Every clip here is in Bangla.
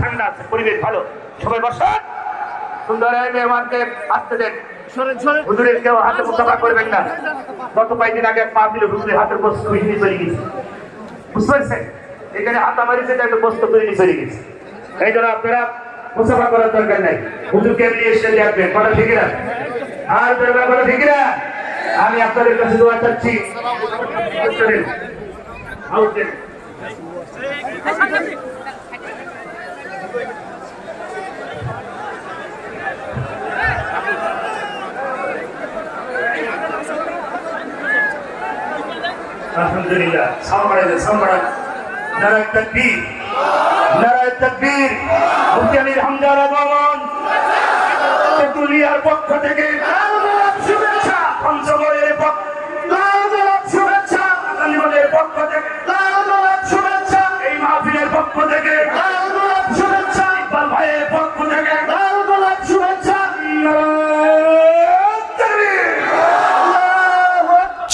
ঠান্ডা পরিবেশ ভালো, সবাই বসেন। সুন্দর মেহমানকে আসতে দেন। হুজুরের কেউ হাতে মুসাফা করবেন না। গত কয়েকদিন আগে এক মাহফিল হুজুরের হাতের বস্তু করে নিয়ে চলে গেছে, বুঝতে পারছেন? এখানে হাতা মারিছে, একটা বস্তু করে নিয়ে চলে গেছে। এই জন্য আপনারা মুসাফা করার দরকার নাই। হুজুরকে এমনি এসে দেখবেন, কথা ঠিক না? আর কথা ঠিক না? আমি আপনাদের কাছে দোয়া চাচ্ছি, আলহামদুলিল্লাহ। সামনে নারায়ে তাকবীর, নারায়ে তাকবীর। মুফতি আমির হামজা রহমান তেতুলিয়ার পক্ষ থেকে শুভেচ্ছা, পঞ্চগড়ের পক্ষ শুভেচ্ছা, আসানসোলের পক্ষ থেকে শুভেচ্ছা, এই মাহফিলের পক্ষ থেকে শুভেচ্ছা, ইকবাল ভাইয়ের পক্ষ থেকে শুভেচ্ছা।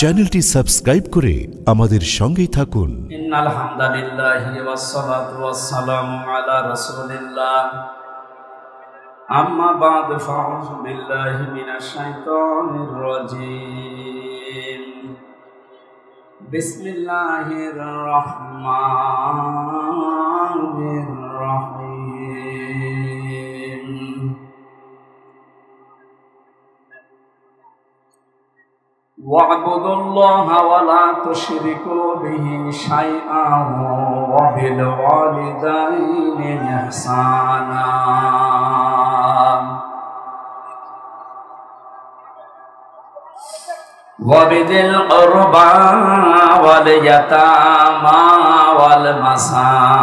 চ্যানেলটি সাবস্ক্রাইব করে আমাদের সঙ্গেই থাকুন। ইন্নাল হামদালিল্লাহি ওয়াস সালাতু ওয়াস সালামু আলা রাসূলিল্লাহ। আম্মা বা'দু ফাআউযু বিল্লাহি মিনাশ শাইতানির রাজীম। বিসমিল্লাহির রাহমানির রাহিম। واعبدوا الله ولا تشركوا به شيئا وبالوالدين إحسانا وبذي القربى واليتامى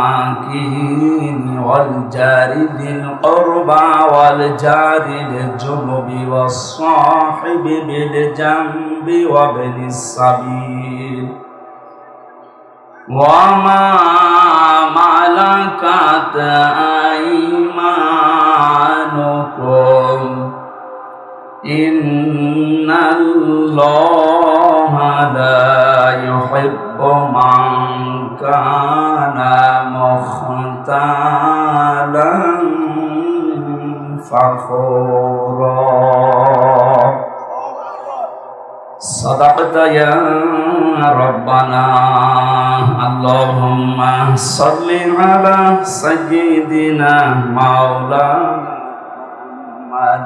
والمساكين والجار ذي القربى والجار الجنب والصاحب بالجنب وابن السبيل وما ملكت أيمانكم إن الله لا يحب من كان مختالا فخورا صدقت يا ربنا اللهم صل على سيدنا مولانا محمد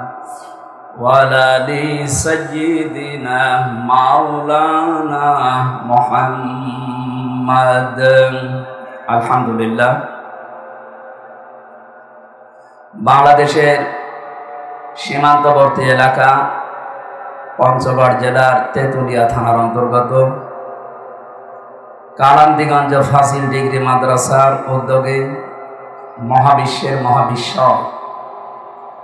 وعلى آل سيدنا مولانا محمد আলহামদুলিল্লাহ। বাংলাদেশের সীমান্তবর্তী এলাকা পঞ্চগড় জেলার তেতুলিয়া থানার অন্তর্গত কালান্দিগঞ্জ ফাজিল ডিগ্রি মাদ্রাসার উদ্যোগে মহাবিশ্বের মহাবিশ্ব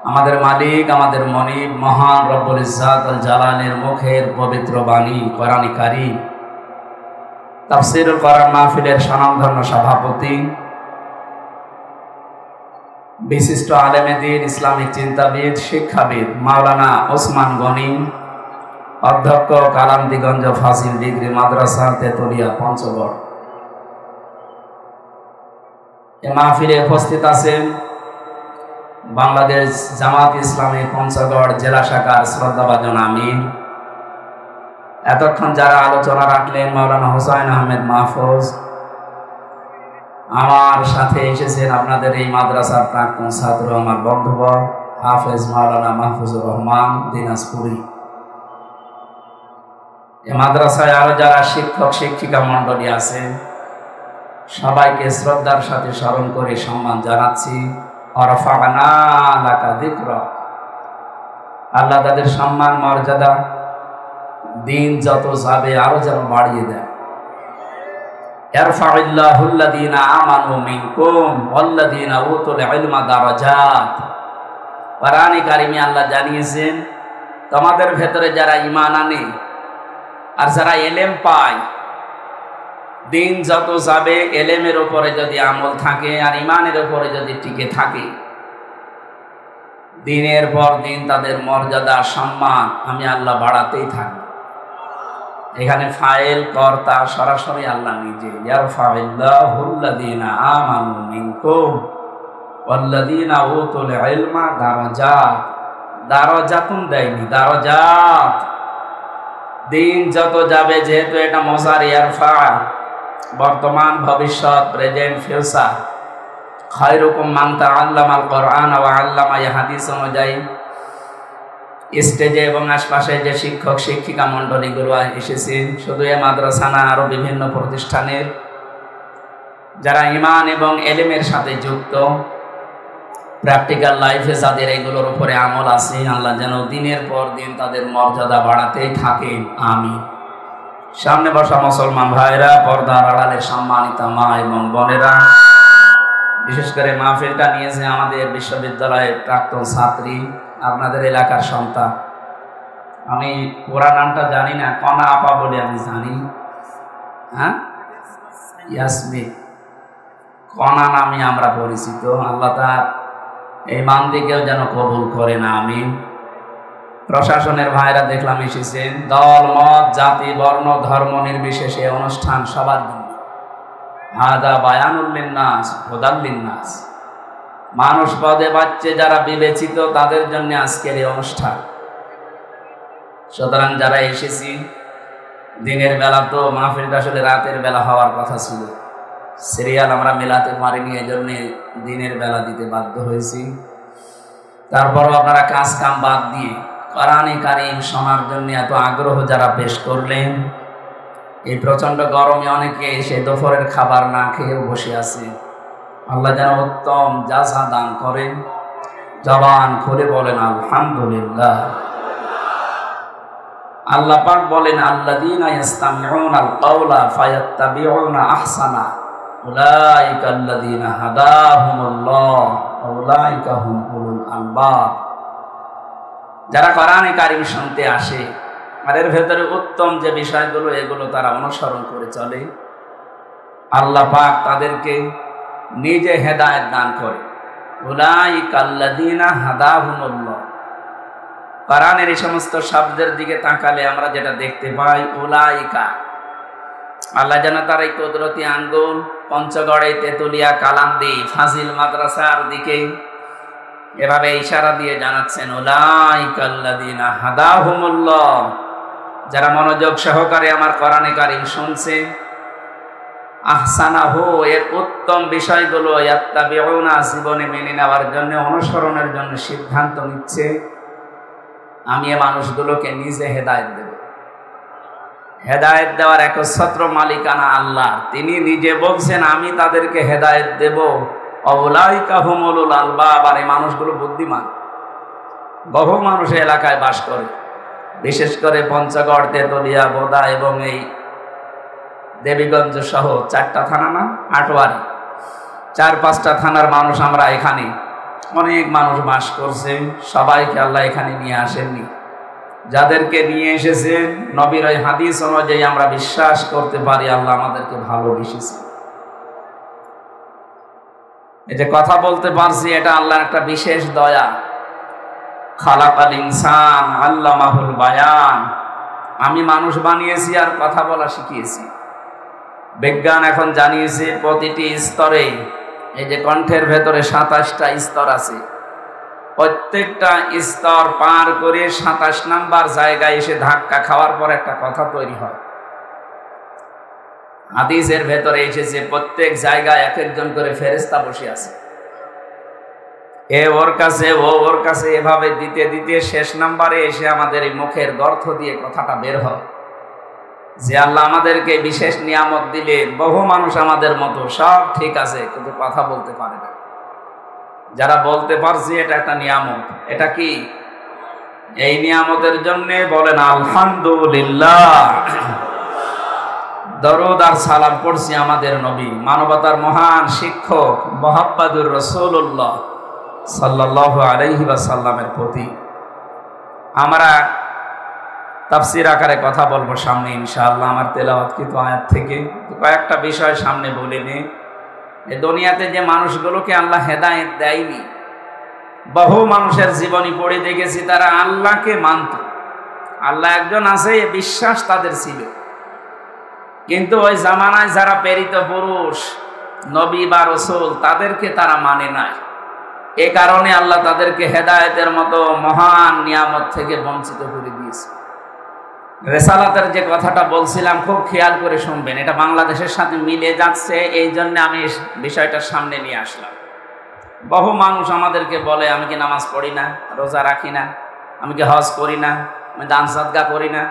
আমাদের মালিক আমাদের মনিব মহান রব্বুল ইজ্জাত আল জালালের মুখের পবিত্র বাণী কোরআনে কারীম তাফসীরুল কোরআন মাহফিলের স্বনামধন্য সভাপতি বিশিষ্ট আলেমে দ্বীন, ইসলামিক চিন্তাবিদ, শিক্ষাবিদ মাওলানা ওসমান গনি, অধ্যক্ষ কালান্দিগঞ্জ ফাজিল ডিগ্রি মাদ্রাসা, তেতুলিয়া, পঞ্চগড়। এ মাহফিলে উপস্থিত আছেন বাংলাদেশ জামাত ইসলামী পঞ্চগড় জেলা শাখার শ্রদ্ধাভাজন আমির। এতক্ষণ যারা আলোচনা রাখলেন মাওলানা হোসাইন আহমেদ মাহফুজ, আমার সাথে এসেছেন আপনাদের এই মাদ্রাসার প্রাক্তন ছাত্র, আমার বন্ধুবর হাফেজ মাওলানা মাহফুজুর রহমান দিনাজপুরি। এই মাদ্রাসায় আরো যারা শিক্ষক শিক্ষিকা মন্ডলী আছেন সবাইকে শ্রদ্ধার সাথে স্মরণ করে সম্মান জানাচ্ছি। ওয়ারফা'না লাকা যিকরাক। আল্লাহ তাদের সম্মান মর্যাদা দিন যত যাবে আরো যেন বাড়িয়ে দেয়। ইয়ারফা'ুল্লাহুল্লাযীনা আমানু মিনকুম ওয়াল্লাযীনা উতুল ইলমা দারাজাত। কোরআনে কারিমে আল্লাহ জানিয়েছেন তোমাদের ভেতরে যারা ঈমান আনে আর যারা ইলম পায়, দিন যত যাবে ইলমের উপরে যদি আমল থাকে আর ঈমানের উপরে যদি টিকে থাকে, দিনের পর দিন তাদের মর্যাদা সম্মান আমি আল্লাহ বাড়াতেই থাকি। এখানে ফাইল কর্তা সরাসরি আল্লাহ নিজে। ইয়ারফা'ুল্লাহুল্লাযীনা আমানু মিনকুম ওয়াল্লাযীনা উতুল ইলমা দারাজাত। দারাজাতুন দেয়নি, দারাজাত। দিন যত যাবে, যেহেতু এটা মজার ইয়ারফা, বর্তমান ভবিষ্যৎ প্রেজেন্ট ফিউচার, খায়রুকুম মান তাআল্লামাল কোরআন ওয়া আল্লামা, এই হাদিস অনুযায়ী স্টেজে এবং আশপাশে যে শিক্ষক শিক্ষিকা মন্ডলীগুলো এসেছেন, শুধু এ মাদ্রাসা না, আরো বিভিন্ন প্রতিষ্ঠানের যারা ঈমান এবং ইলমের সাথে যুক্ত, প্র্যাকটিক্যাল লাইফে যাদের এগুলোর উপরে আমল আছে, আল্লাহ যেন দিনের পর দিন তাদের মর্যাদা বাড়াতেই থাকেন, আমিন। সামনে বসা মুসলমান ভাইরা, পর্দার আড়ালে সম্মানিত মা এবং বোনেরা, বিশেষ করে মাহফিলটা নিয়েছে আমাদের বিশ্ববিদ্যালয়ের প্রাক্তন ছাত্রী, আপনাদের এলাকার সন্তান। আমি পুরা নামটা জানি না, কণা আপা বলে আমি জানি। হ্যাঁ, ইয়াসমিন কণা নামে আমরা পরিচিত। আল্লাহ তার এই মানদিকেও যেন কবুল করেন, আমিন। প্রশাসনের ভাইরা দেখলাম এসেছেন, দল মত জাতি বর্ণ ধর্ম নির্বিশেষে অনুষ্ঠান সবার জন্য। হাদা বায়ানুল লিন্নাস হুদাল লিন্নাস। মানুষ পদে বাচ্চে যারা বিবেচিত তাদের জন্য আজকের এই অনুষ্ঠান। সুতরাং যারা এসেছি দিনের বেলা, তো মাহফিলটা আসলে রাতের বেলা হওয়ার কথা ছিল, সিরিয়াল আমরা মেলাতে পারিনি, এই জন্য দিনের বেলা দিতে বাধ্য হয়েছি। তারপরও আপনারা কাজ কাম বাদ দিয়ে কোরআনে কারীম শোনার জন্য এত আগ্রহ যারা পেশ করলেন, এই প্রচন্ড গরমে অনেকে এসে দুপুরের খাবার না খেয়েও বসে আছে। আল্লাহ যেন উত্তম জাযা দান করেন। জবান খুলে বলেন আলহামদুলিল্লাহ। আল্লাহ পাক বলেন, আল্লাযীনা ইসতামিউনাল কাওলা ফায়াত্তাবিউনা আহসানা উলাইকাল্লাযীনা হাদাহুমুল্লাহ ওয়া উলাইকা হুম উলুল আলবাব। যারা কোরআনে কারীম শুনতে আসে আর এর ভেতরে উত্তম যে বিষয়গুলো, এগুলো তারা অনুসরণ করে চলে, আল্লাহ পাক তাদেরকে নিজে হেদায়েত দান করে। উলাইকাল্লাযীনা হাদাহুমুল্লাহ। কোরআনের এই সমস্ত শব্দের দিকে তাকালে আমরা যেটা দেখতে পাই, উলাইকা, আল্লাহ যেন তার এই কুদরতি আঙ্গুল পঞ্চগড়ে, তেতুলিয়া, কালান্দি, ফাজিল মাদ্রাসার দিকে এভাবে ইশারা দিয়ে জানাচ্ছেন, উলাইকাল্লাযীনা হাদাহুমুল্লাহ। যারা মনোযোগ সহকারে আমার কোরআনে কারীম শুনছে, আহসানাহু, এর উত্তম বিষয়গুলো ইয়াত্তাবিউনা, জীবনে মেনে নেওয়ার জন্য, অনুসরণের জন্য সিদ্ধান্ত নিচ্ছে, আমি এই মানুষগুলোকে নিজে হেদায়েত দেব। হেদায়েত দেওয়ার একচ্ছত্র মালিকানা আল্লাহ। তিনি নিজে বলছেন আমি তাদেরকে হেদায়েত দেব। উলাইকা হুম উলুল আলবাব। আর এই মানুষগুলো বুদ্ধিমান। বহু মানুষ এলাকায় বাস করে, বিশেষ করে পঞ্চগড়, তেতুলিয়া, বোদা এবং এই দেবীগঞ্জ সহ 4টা থানা না, আটোয়ারি, 4-5টা থানার মানুষ আমরা এখানে, অনেক মানুষ বাস করছে। সবাইকে আল্লাহ এখানে নিয়ে আসেননি। যাদেরকে নিয়ে এসেছেন, নবীর ওই হাদিস অনুযায়ী আমরা বিশ্বাস করতে পারি আল্লাহ আমাদেরকে ভালোবেসেছে। এই যে কথা বলতে পারছি, এটা আল্লাহর একটা বিশেষ দয়া। খালাকাল ইনসান আল্লামাহুল বায়ান। আমি মানুষ বানিয়েছি আর কথা বলা শিখিয়েছি। বিজ্ঞান এখন জানিয়েছে প্রতিটি স্তরে, এই যে কণ্ঠের ভেতরে 27টা স্তর আছে, প্রত্যেকটা স্তর পার করে 27 নাম্বার জায়গায় এসে ধাক্কা খাওয়ার পর একটা কথা তৈরি হয়। হাদিসের ভেতরে এসেছে প্রত্যেক জায়গায় এক একজন করে ফেরেশতা বসে আছে, এ ওর কাছে ও ওর কাছে, এভাবে দিতে দিতে শেষ নাম্বারে এসে আমাদের এই মুখের গর্ত দিয়ে কথাটা বের হয় যে আল্লাহ আমাদেরকে বিশেষ নিয়ামত দিলেন। বহু মানুষ আমাদের মতো সব ঠিক আছে, কিন্তু কথা বলতে পারে না। যারা বলতে পারছি এটা একটা নিয়ামত। এটা কি? এই নিয়ামতের জন্য বলেন আলহামদুলিল্লাহ। দরুদ আর সালাম পড়ছি আমাদের নবী, মানবতার মহান শিক্ষক মুহাম্মদুর রাসূলুল্লাহ সাল্লাল্লাহু আলাইহি ওয়াসাল্লামের প্রতি। আমরা তাফসীর আকারে কথা বলবো সামনে ইনশাআল্লাহ, আমার তেলাওয়াতকৃত আয়াত থেকে কয়েকটা বিষয় সামনে বলে নিই। এই দুনিয়াতে যে মানুষগুলোকে আল্লাহ হেদায়েত দেয়নি, বহু মানুষের জীবনী পড়ে দেখেছি তারা আল্লাহকে মানত, আল্লাহ একজন আছে এ বিশ্বাস তাদের ছিল, কিন্তু ওই জামানায় যারা প্রেরিত পুরুষ নবী বা রাসূল তাদেরকে তারা মানে নাই। এ কারণে আল্লাহ তাদেরকে হেদায়েতের মতো মহান নিয়ামত থেকে বঞ্চিত করে দিয়েছে। রেসালাতের যে কথাটা বলছিলাম খুব খেয়াল করে শুনবেন, এটা বাংলাদেশের সাথে মিলে যাচ্ছে, এই জন্য আমি বিষয়টা সামনে নিয়ে আসলাম। বহু মানুষ আমাদেরকে বলে আমি কি নামাজ পড়ি না, রোজা রাখি না, আমি কি হজ করি না, আমি দান সাদকা করি না।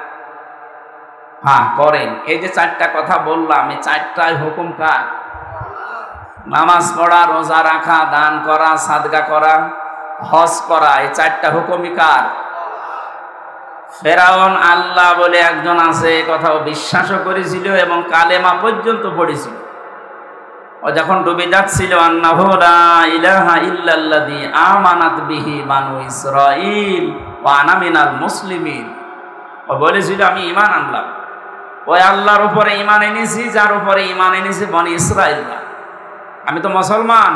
হ্যাঁ করেন, এই যে 4টা কথা বললাম, এই 4টাই হুকুম কার? নামাজ পড়া, রোজা রাখা, দান করা, সাদকা করা, হজ করা, এই 4টা হুকুমই কার? ফেরাউন আল্লাহ বলে একজন আছে এই কথাও বিশ্বাসও করেছিল এবং কালেমা পর্যন্ত পড়েছিল। ও যখন ডুবে যাচ্ছিল আন্নাহু লা ইলাহা ইল্লাল্লাযী আমানাত বিহি বানু ইসরাঈল ওয়া আনা মিনাল মুসলিমিন, ও বলেছিল আমি ঈমান আনলাম, ওই আল্লাহর উপরে ঈমান এনেছি যার উপরে ঈমান এনেছে বনি ইসরাঈলরা, আমি তো মুসলমান।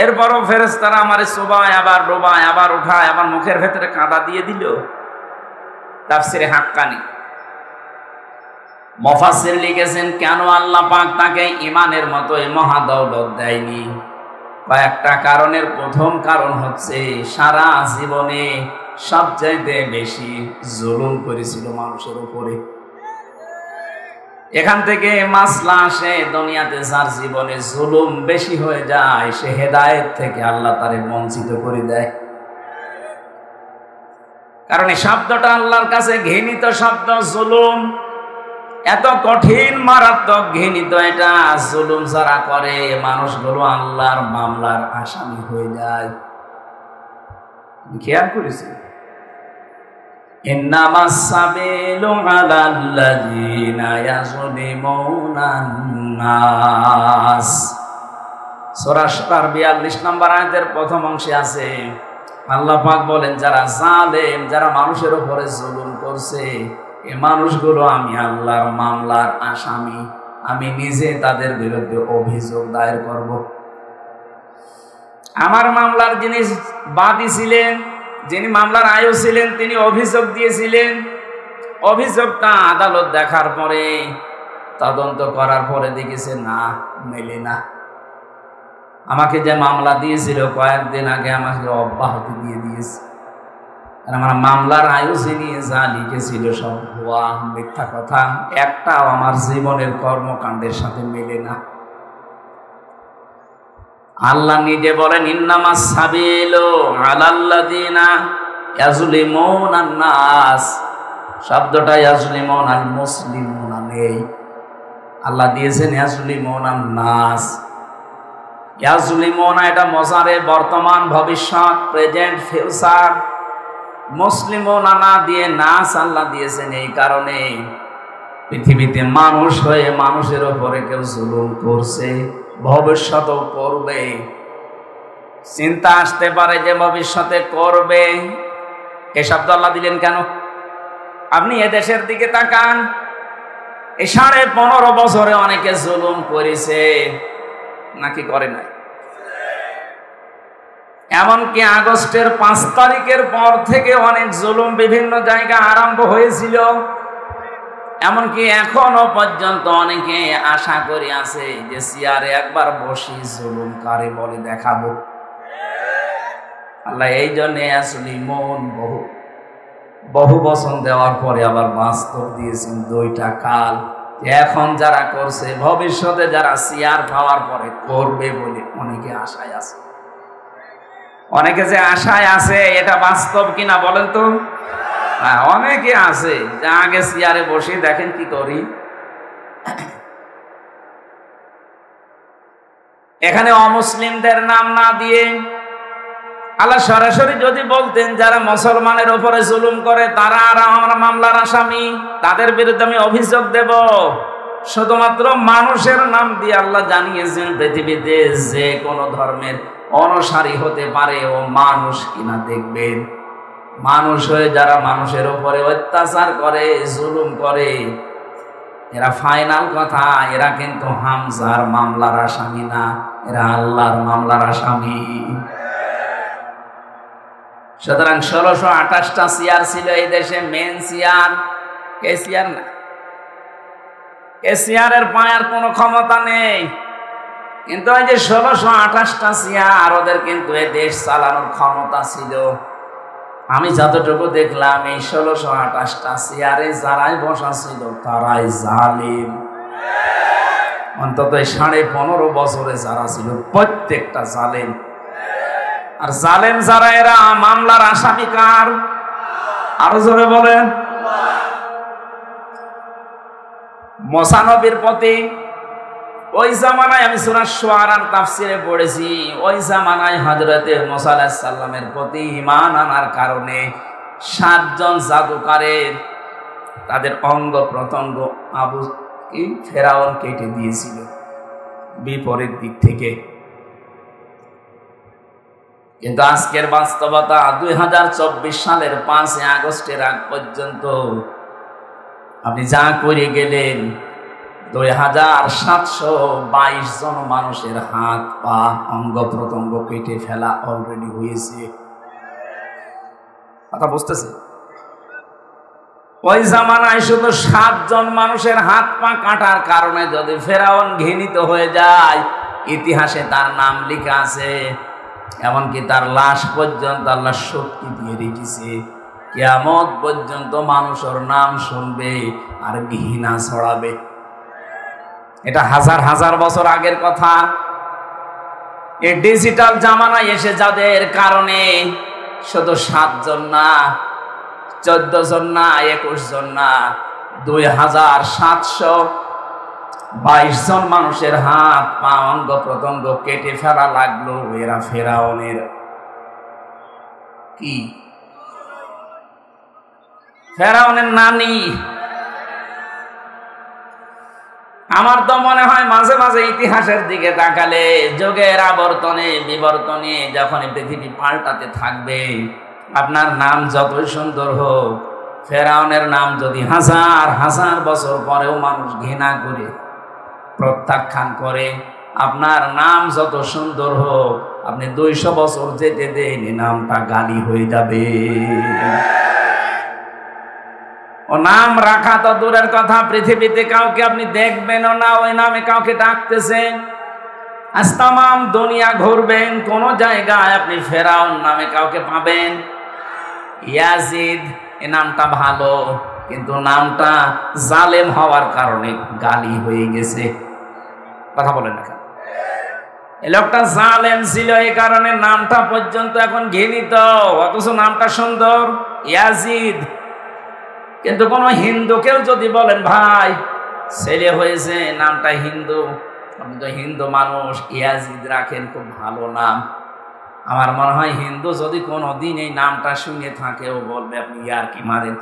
এরপরও ফেরেশতারা আমারে চোবায়, আবার ডোবায়, আবার উঠায়, আবার মুখের ভেতরে কাঁদা দিয়ে দিল। তাফসিরে হাক্কানি মুফাসসির লিখেছেন কেন আল্লাহ পাক তাকে ঈমানের মতো এই মহাদৌলত দেয়নি। কয়েকটা কারণের প্রথম কারণ হচ্ছে সারা জীবনে সবচাইতে বেশি জুলুম করেছিল মানুষের উপরে। এখান থেকে মাসলা আসে, দুনিয়াতে যার জীবনে জুলুম বেশি হয়ে যায় সে হেদায়েত থেকে আল্লাহ তারে বঞ্চিত করে দেয়। কারণ এই শব্দটা আল্লাহর কাছে ঘৃণিত শব্দ। জুলুম এত কঠিন, মারাত্মক ঘৃণিত। এটা জুলুম যারা করে মানুষগুলো আল্লাহর মামলার আসামি হয়ে যায়। খেয়াল করেছি ইন্নামাস সাবিলু আলাল্লাযীনা ইয়াযলিমুনান নাস। সূরা শুরার 42 নম্বর আয়াতের প্রথম অংশে আছে আল্লাহ পাক বলেন যারা জালেম, যারা মানুষের উপরে জুলুম করছে এই মানুষগুলো আমি আল্লাহর মামলার আসামি, আমি নিজে তাদের বিরুদ্ধে অভিযোগ দায়ের করব। আমার মামলার যিনি বাদী ছিলেন, যিনি মামলার আয়ু ছিলেন, তিনি অভিযোগ দিয়েছিলেন। অভিযোগটা আদালত দেখার পরে, তদন্ত করার পরে দেখেছে না, মেলে না। আমাকে যে মামলা দিয়েছিল কয়েকদিন আগে আমাকে অব্যাহতি দিয়ে দিয়েছে। আমার মামলার আয়ু যিনি যা লিখেছিল সব ভুয়া, মিথ্যা কথা, একটাও আমার জীবনের কর্মকাণ্ডের সাথে মেলে না। আল্লাহ নিজে বলেন ইন্নামাস সাবিলু আলাল্লাযীনা ইয়াযলিমুনান নাস। শব্দটা ইয়াযলিমুনাল মুসলিমুনা নেই, আল্লাহ দিয়েছেন ইয়াযলিমুনান নাস। ইয়াযলিমুনা এটা মজারে, বর্তমান, ভবিষ্যৎ, প্রেজেন্ট, ফিউচার। মুসলিমুনা না দিয়ে নাস আল্লাহ দিয়েছেন এই কারণে পৃথিবীতে মানুষ হয়ে মানুষের উপরে কেউ জুলুম করছে, ভবিষ্যতেও করবে। চিন্তা আসতে পারে যে ভবিষ্যতে করবে, এ শব্দ আল্লাহ দিলেন কেন? আপনি এদেশের দিকে তাকান, এই 15.5 বছরে অনেকে জুলুম করেছে নাকি করে নাই? এমনকি আগস্টের 5 তারিখের পর থেকে অনেক জুলুম বিভিন্ন জায়গায় আরম্ভ হয়েছিল। এমনকি এখনো পর্যন্ত অনেকে আশা করে আছে যে চেয়ারে একবার বসি জুলুম কারে বলে দেখাবো। আল্লাহ এই জন্য আসলে মন বহু বচন দেওয়ার পরে আবার বাস্তব দিয়েছেন 2টা কাল। এখন যারা করছে ভবিষ্যতে যারা চেয়ার পাওয়ার পরে করবে বলে অনেকে আশায় আছে। অনেকে যে আশায় আছে এটা বাস্তব কিনা বলেন তো? অনেকে আছে যে আগে চেয়ারে বসে দেখেন কি করি। এখানে অমুসলিমদের নাম না দিয়ে আল্লাহ সরাসরি যদি বলতেন যারা মুসলমানের উপরে জুলুম করে তারা আর আমার মামলার আসামি, তাদের বিরুদ্ধে আমি অভিযোগ দেব, শুধুমাত্র মানুষের নাম দিয়ে আল্লাহ জানিয়েছেন পৃথিবীতে যে কোনো ধর্মের অনুসারী হতে পারে ও মানুষ কিনা দেখবেন। মানুষ হয়ে যারা মানুষের উপরে অত্যাচার করে জুলুম করে এরা ফাইনাল কথা, এরা কিন্তু হামজার মামলার আসামি না, এরা আল্লাহর মামলার আসামি। সুতরাং 1628টা চেয়ার ছিল এই দেশে, মেন চেয়ার এ চেয়ার না, এ চেয়ারের পায়ার কোনো ক্ষমতা নেই। কিন্তু এই যে 1628টা চেয়ার ওদের কিন্তু এই দেশ চালানোর ক্ষমতা ছিল। আমি যতটুকু দেখলাম এই 1628টা চেয়ারে যারাই বসা ছিল তারাই জালিম। অন্তত 15.5 বছরে যারা ছিল প্রত্যেকটা জালিম। আর জালেম যারা এরা মামলার আসামি কার? আরো জোরে বলেন। মুসা নবীর প্রতি ওই জামানায়, আমি সূরা শুআরার তাফসিরে পড়েছি, ওই জামানায় হযরতে মুসা আলাইহিস সালামের প্রতি ঈমান আনার কারণে 7 জন জাদুকারের তাদের অঙ্গ প্রত্যঙ্গ ফেরাউন কেটে দিয়েছিল বিপরীত দিক থেকে। কিন্তু আজকের বাস্তবতা 2024 সালের 5 আগস্টের আগ পর্যন্ত আপনি যা করে গেলেন 2722 জন মানুষের হাত পা অঙ্গ প্রত্যঙ্গ কেটে ফেলা অলরেডি হয়েছে। কথা বুঝতেছে? ওই জামানায় শুধু 7 জন মানুষের হাত পা কাটার কারণে যদি ফেরাউন ঘৃণিত হয়ে যায়, ইতিহাসে তার নাম লেখা আছে, এমনকি তার লাশ পর্যন্ত আল্লাহ শক্তি দিয়ে রেখেছে। কিয়ামত পর্যন্ত মানুষের নাম শুনবে আর ঘৃণা ছড়াবে। এটা হাজার হাজার বছর আগের কথা। এই ডিজিটাল জামানায় এসে যাদের কারণে শুধু 7 জন না, 14 জন না, 21 জন না, 2722 জন মানুষের হাত পা অঙ্গ প্রত্যঙ্গ কেটে ফেলা লাগলো। এরা ফেরাউনের কি? ফেরাউনের নানি। আমার তো মনে হয় মাঝে মাঝে ইতিহাসের দিকে তাকালে যুগের আবর্তনে বিবর্তনে যখন পৃথিবী পাল্টাতে থাকবে, আপনার নাম যতই সুন্দর হোক, ফেরাউনের নাম যদি হাজার হাজার বছর পরেও মানুষ ঘৃণা করে প্রত্যাখ্যান করে, আপনার নাম যত সুন্দর হোক, আপনি 200 বছর যেতে দেন নামটা গালি হয়ে যাবে। ও নাম রাখা তো দূরের কথা, পৃথিবীতে কাউকে আপনি দেখবেনও না ওই নামে কাউকে ডাকতেছে। আজ তামাম দুনিয়া ঘুরবেন, কোন জায়গায় আপনি ফেরাউন নামে কাউকে পাবেন। ইয়াজিদ এ নামটা ভালো, কিন্তু নামটা জালেম হওয়ার কারণে গালি হয়ে গেছে। কথা বলেন না, এই লোকটা জালেম ছিল, এই কারণে নামটা পর্যন্ত এখন ঘৃণিত, অথচ নামটা সুন্দর ইয়াজিদ। কিন্তু কোন হিন্দুকেও যদি বলেন ভাই ছেলে হয়েছে নামটা হিন্দু, আপনি তো হিন্দু মানুষ, ইয়াজিদ রাখেন, খুব ভালো নাম। আমার মনে হয় হিন্দু যদি কোনোদিন এই নামটা শুনে থাকেও বলবে আপনি ইয়ার কি মারেন।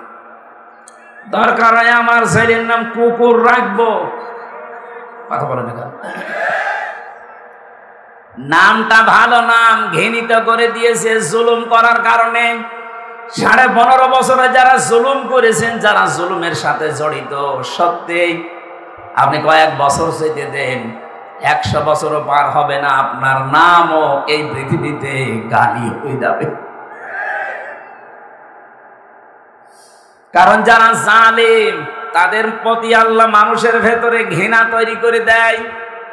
দরকার হয় আমার ছেলের নাম কুকুর রাখবো। কথা বলেন না, নামটা ভালো নাম ঘৃণিত করে দিয়েছে জুলুম করার কারণে। 15.5 বছরে যারা জুলুম করেছেন, যারা জুলুমের সাথে জড়িত, সত্যি আপনি কয়েক বছর যেতে দেন, 100 বছরও পার হবে না, আপনার নামও এই পৃথিবীতে গালি হয়ে যাবে। কারণ যারা জালিম তাদের প্রতি আল্লাহ মানুষের ভেতরে ঘৃণা তৈরি করে দেয়।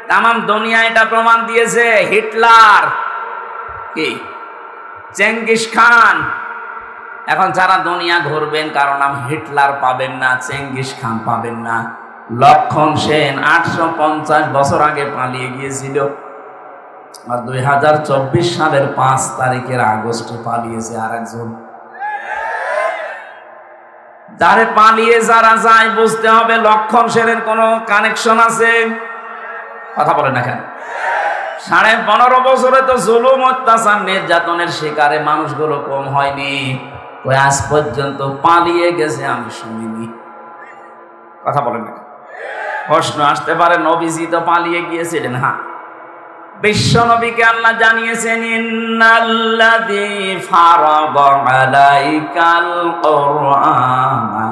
তামাম দুনিয়া এটা প্রমাণ দিয়েছে। হিটলার কি, চেঙ্গিস খান, এখন যারা দুনিয়া ঘুরবেন কারণ নাম হিটলার পাবেন না, চেঙ্গিস খান পাবেন না। লক্ষণ সেন 850 বছর আগে পালিয়ে গিয়েছিল, আর 2024 সালের 5 তারিখের আগস্টে পালিয়েছে আর একজন। যারে পালিয়ে যারা যায় বুঝতে হবে লক্ষণ সেনের কোনো কানেকশন আছে। কথা বলে না কেন? 15.5 বছরে তো জুলুম অত্যাচার নির্যাতনের শিকারে মানুষগুলো কম হয়নি। ওই আজ পর্যন্ত পালিয়ে গেছে আমি শুনিনি। কথা বলেন না। প্রশ্ন আসতে পারে নবীজি তো পালিয়ে গিয়েছিলেন। হ্যাঁ, বিশ্ব নবীকে আল্লাহ জানিয়েছেন ইন্নাল্লাযী ফারাদা আলাইকাল কুরআনা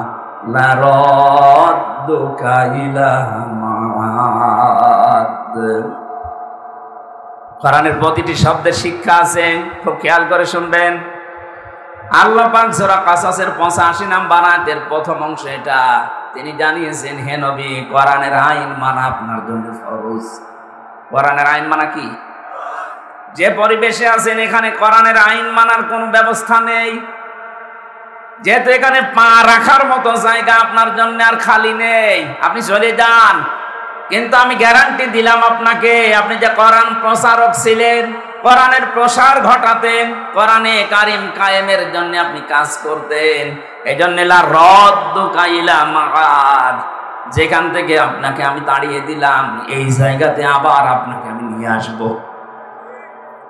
লারাদ্দুকা ইলা মাআদ। কোরআনের প্রতিটি শব্দের শিক্ষা আছে, খুব খেয়াল করে শুনবেন। আল্লাহ পাক সূরা কাসাসের 85 নম্বর আয়াতের প্রথম অংশ এটা। তিনি জানিয়েছেন, হে নবী, কোরআনের আইন মানা আপনার জন্য ফরজ। কোরআনের আইন মানা কি? যে পরিবেশে আছেন এখানে কোরআনের আইন মানার কোনো ব্যবস্থা নেই, যেহেতু এখানে পা রাখার মতো জায়গা আপনার জন্য আর খালি নেই। আপনি চলে যান, কিন্তু আমি গ্যারান্টি দিলাম আপনাকে, আপনি যে কোরআন প্রচারক ছিলেন, কোরআনের প্রসার ঘটাতেন, কোরআনে কারিম কায়েমের জন্য আপনি কাজ করতেন, এই জন্য লারাদ্দুকা ইলা মাআদ, যেখান থেকে আপনাকে আমি তাড়িয়ে দিলাম এই জায়গাতে আবার আপনাকে আমি নিয়ে আসবো।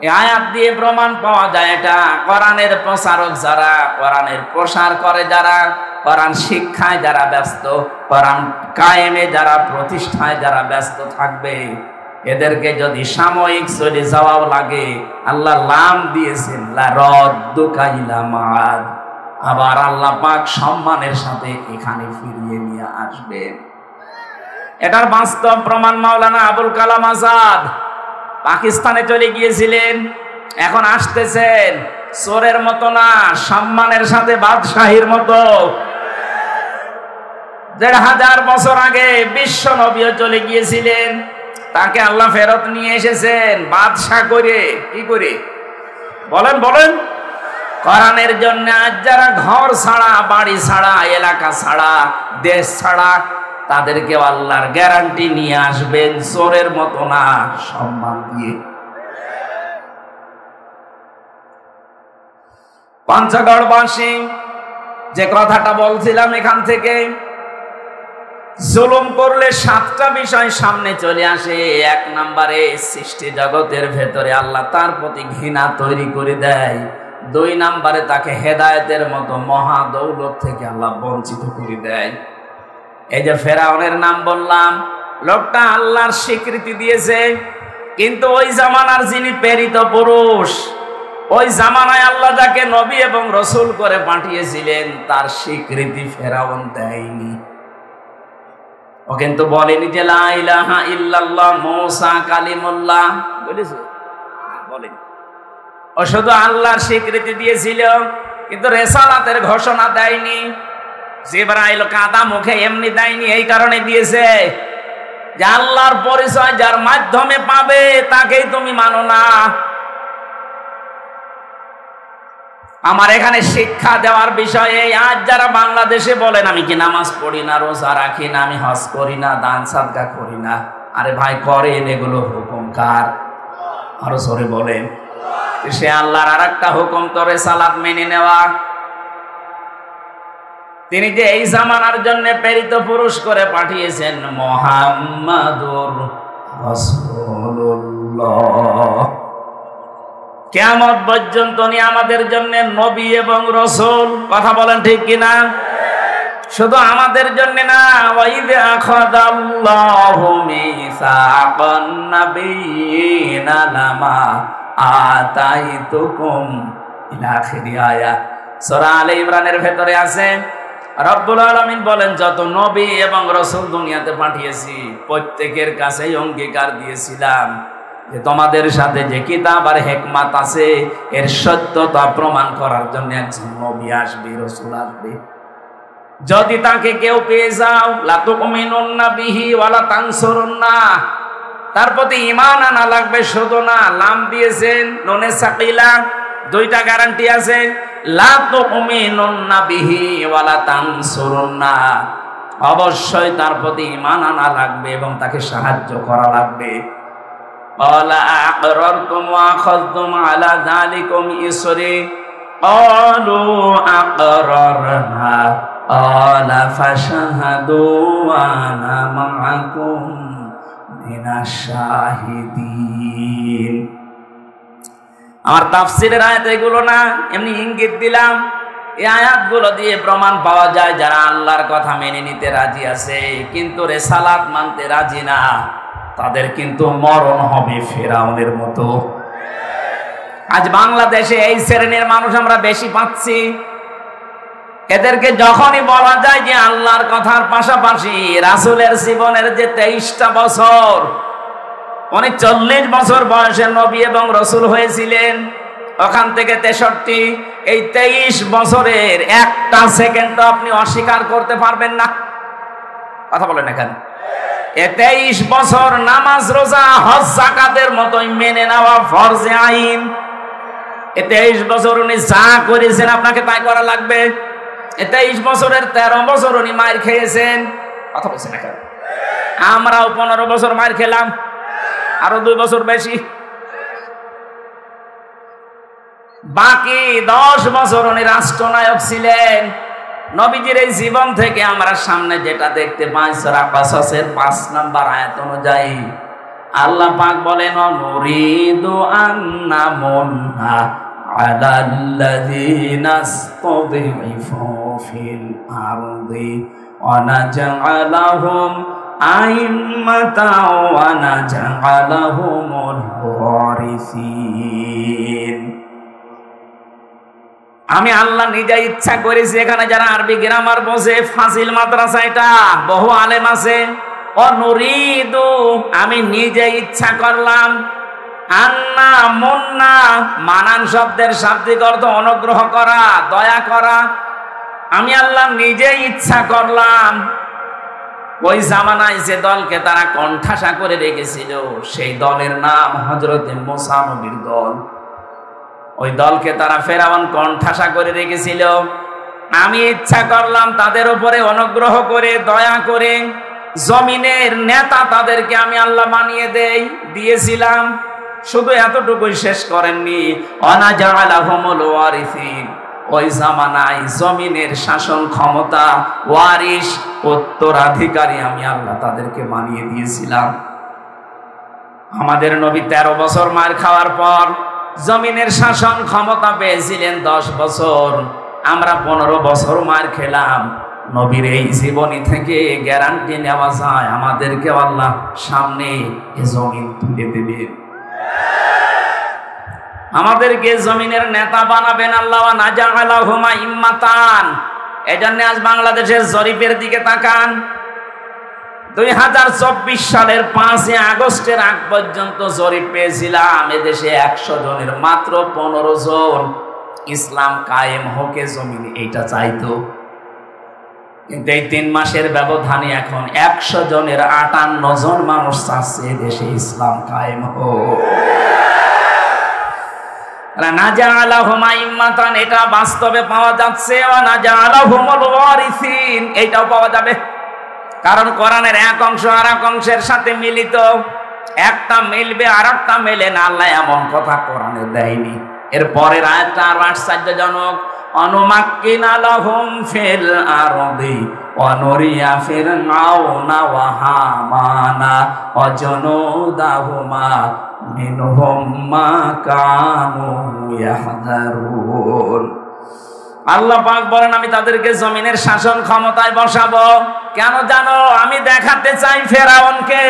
এই আয়াত দিয়ে প্রমাণ পাওয়া যায় এটা কোরআনের প্রচারক যারা, কোরআনের প্রসার করে যারা, কোরআন শিক্ষায় যারা ব্যস্ত, কোরআন কায়েমে যারা, প্রতিষ্ঠায় যারা ব্যস্ত থাকবে, এদেরকে যদি সাময়িক চলে যাওয়াও লাগে, আল্লাহ লাম দিয়েছেন লারাদ্দুকা ইলা মাআদ, আবার আল্লাহ পাক সম্মানের সাথে এখানে ফিরিয়ে নিয়ে আসবেন। এটার বাস্তব প্রমাণ মাওলানা আবুল কালাম আজাদ পাকিস্তানে চলে গিয়েছিলেন, এখন আসতেছেন চোরের মতো না, সম্মানের সাথে, বাদশাহীর মতো। 1000 বছর আগে বিশ্ব নবীও চলে গিয়েছিলেন, তাকে আল্লাহ ফেরত নিয়ে এসেছেন বাদশাহ করে। কি করে? বলেন বলেন। কোরআনের জন্য আজ যারা ঘর ছাড়া, বাড়ি ছাড়া, এলাকা ছাড়া, দেশ ছাড়া, তাদেরকে আল্লাহর গ্যারান্টি নিয়ে আসবেন চোরের মতো না, সম্মান দিয়ে। পঞ্চগড়বাসী যে কথাটা বলছিলাম, এখান থেকে জুলুম করলে 7টা বিষয় সামনে চলে আসে। 1 নম্বরে সৃষ্টি জগতের ভেতরে আল্লাহ তার প্রতি ঘৃণা তৈরি করে দেয়। 2 নম্বরে তাকে হেদায়েতের মতো মহা দৌলত থেকে আল্লাহ বঞ্চিত করে দেয়। এই যে ফেরাউনের নাম বললাম, লোকটা আল্লাহর স্বীকৃতি দিয়েছে, কিন্তু ওই জামানার যিনি প্রেরিত পুরুষ, ওই জামানায় আল্লাহ যাকে নবী এবং রসুল করে পাঠিয়েছিলেন, তার স্বীকৃতি ফেরাউন দেয়নি। ও কিন্তু বলেনি যে লা ইলাহা ইল্লাল্লাহ মুসা কালিমুল্লাহ, বলেছে? বলেনি। ও শুধু আল্লাহর স্বীকৃতি দিয়েছিল, কিন্তু রেসালাতের ঘোষণা দেয়নি। জিবরাইল কাদা মুখে এমনি দেয়নি, এই কারণে দিয়েছে যে আল্লাহর পরিচয় যার মাধ্যমে পাবে তাকেই তুমি মানো না। আমার এখানে শিক্ষা দেওয়ার বিষয়ে আজ যারা বাংলাদেশে বলেন আমি কি নামাজ পড়ি না, রোজা রাখি না, আমি হজ করি না, দান সাদকা করি না, আরে ভাই করেন, এগুলো হুকুম কার? আরো জোরে বলেন। সে আল্লাহর আরেকটা হুকুম তো রিসালাত মেনে নেওয়া। তিনি যে এই জামানার জন্য প্রেরিত পুরুষ করে পাঠিয়েছেন মুহাম্মাদুর রাসূলুল্লাহ, কিয়ামত পর্যন্ত উনি আমাদের জন্য নবী এবং রাসূল। কথা বলেন ঠিক কিনা? শুধু আমাদের জন্য না, ওয়াইদ আখাযাল্লাহু মিসাকান নাবিয়িনা লামা আতাইতুকুম ইলা আখিরি আয়াত। সূরা আলে ইমরানের ভেতরে আছে রব্বুল আলামিন বলেন, যত নবী এবং রাসূল দুনিয়াতে পাঠিয়েছি প্রত্যেকের কাছেই অঙ্গীকার দিয়েছিলাম যে তোমাদের সাথে যে কিতাব আর হিকমত আছে এর সত্যতা প্রমাণ করার জন্য একজন নবী আসবে, রাসূল আসবে। যদি তাকে কেউ পেয়ে যাও, লা তুমিনুন্না বিহি ওয়ালা তানসুরুন্না, তার প্রতি ঈমান আনা লাগবে শুধু না, লাম দিয়েছেন নুনে সাকিলা, দুইটা গ্যারান্টি আছে। লা তুমিনুন্না বিহি ওয়ালা তানসুরুন্না, অবশ্যই তার প্রতি ঈমান আনা লাগবে এবং তাকে সাহায্য করা লাগবে। ক্বালা আকরারতুম ওয়া আখাযতুম আলা যালিকুম ইসরি, ক্বালু আকরারনা, ক্বালা ফাশহাদু ওয়া আনা মাআকুম মিনাশ শাহিদিন। আমার তাফসীরের আয়াত এগুলো না, এমনি ইঙ্গিত দিলাম। এই আয়াতগুলো দিয়ে প্রমাণ পাওয়া যায় যারা আল্লাহর কথা মেনে নিতে রাজি আছে কিন্তু রিসালাত মানতে রাজি না, তাদের কিন্তু মরণ হবে ফিরআউনের মতো। আজ বাংলাদেশে এই শ্রেণীর মানুষ আমরা বেশি পাচ্ছি। এদেরকে যখনই বলা যায় যে আল্লাহর কথার পাশাপাশি রাসূলের জীবনের যে 23টা বছর, উনি 40 বছর বয়সে নবী এবং রাসূল হয়েছিলেন, ওখান থেকে 63, এই 23 বছরের একটা সেকেন্ড আপনি অস্বীকার করতে পারবেন না। কথা বলেন এখানে, এই 23 বছর নামাজ রোজা হজ যাকাতের মতোই মেনে নেওয়া ফরজে আইন। এই 23 বছর উনি যা করেছেন আপনাকে তাই করা লাগবে। এই 23 বছরের 13 বছর উনি মার খেয়েছেন। কথা বলছেন এখানে, আমরাও 15 বছর মার খেলাম, আরো 2 বছর বেশি। বাকি 10 বছর উনি রাষ্ট্রনায়ক ছিলেন। নবীজির এই জীবন থেকে আমরা সামনে যেটা দেখতে পাই সূরা কাসাসের 5 নম্বর আয়াত অনুযায়ী আল্লাহ পাক বলেন, নুরিদু আন্নামুন্না আলাল্লাযীনা ইসতাযিফু ফিল আরদি ওয়া নাজআলাহুম আইম্মাতাও ওয়া নাজআলাহুমুল ওয়ারিসিন। আমি আল্লাহ নিজে ইচ্ছা করেছি এখানে যারা আরবি গ্রামার বোঝে, ফাজিল মাদ্রাসা এটা, বহু আলেম আছে। অনুরিদু, আমি নিজে ইচ্ছা করলাম, আন্না মুন্না, মানান শব্দের শাব্দিক অর্থ অনুগ্রহ করা, দয়া করা। আমি আল্লাহ নিজে ইচ্ছা করলাম ওই জামানায় যে দলকে তারা কণ্ঠাসা করে রেখেছিল সেই দলের নাম হযরতে মুসা নবীর দল। ওই দলকে তারা ফেরাউন কণ্ঠাসা করে রেখেছিল। আমি ইচ্ছা করলাম তাদের উপরে অনুগ্রহ করে, দয়া করে জমিনের নেতা তাদেরকে আমি আল্লাহ বানিয়ে দিয়েছিলাম। শুধু এতটুকুই শেষ করেননি, অনাজালাহুমুল ওয়ারিসিন, ওই জামানায় জমিনের শাসন ক্ষমতা, ওয়ারিস, উত্তরাধিকারী আমি আল্লাহ তাদেরকে বানিয়ে দিয়েছিলাম। আমাদের নবী 13 বছর মার খাওয়ার পর জমিনের শাসন ক্ষমতা পেয়েছিলেন 10 বছর, আমরা 15 বছর মার খেলাম। নবীর এই জীবনী থেকে গ্যারান্টি নেওয়া যায় আমাদেরকে আল্লাহ সামনে এ জমিন তুলে দেবে, আমাদেরকে জমিনের নেতা বানাবেন আল্লাহ। ওয়া নাজআলাহুম আইম্মাতান। এজন্য আজ বাংলাদেশের জরিপের দিকে তাকান। 2024 সালের 5 আগস্টের আগ পর্যন্ত জরিপ পেয়েছিলাম এদেশে 100 জনের মাত্র 15 জন ইসলাম কায়েম হোকে জমিনে এইটা চাইতো। কিন্তু এই 3 মাসের ব্যবধানে এখন 100 জনের 58 জন মানুষ চাচ্ছে দেশে ইসলাম কায়েম হোক। নাজআলাহুম আইম্মাতান, এটা বাস্তবে পাওয়া যাচ্ছে। ওয়া নাজআলাহুমুল ওয়ারিসিন, এটাও পাওয়া যাবে। কারণ কোরআনের এক অংশ আর এক অংশের সাথে মিলিত, একটা মিলবে আর একটা মেলে না, আল্লাহ এমন কথা কোরআনে দেয়নি। এর পরের আয়াতটা আরো আশ্চর্যজনক, অনুমাক্কিনা লাহুম ফিল আরদি ওয়া নুরিয়া ফিরআউনা ওয়া হামানা ওয়া জুনুদাহুমা মিনহুম মা কানু ইয়াহদারুন। আল্লাহ পাক বলেন, আমি তাদেরকে জমিনের শাসন ক্ষমতায় বসাবো। কেন জানো? আমি দেখাতে চাই ফেরাউনকে।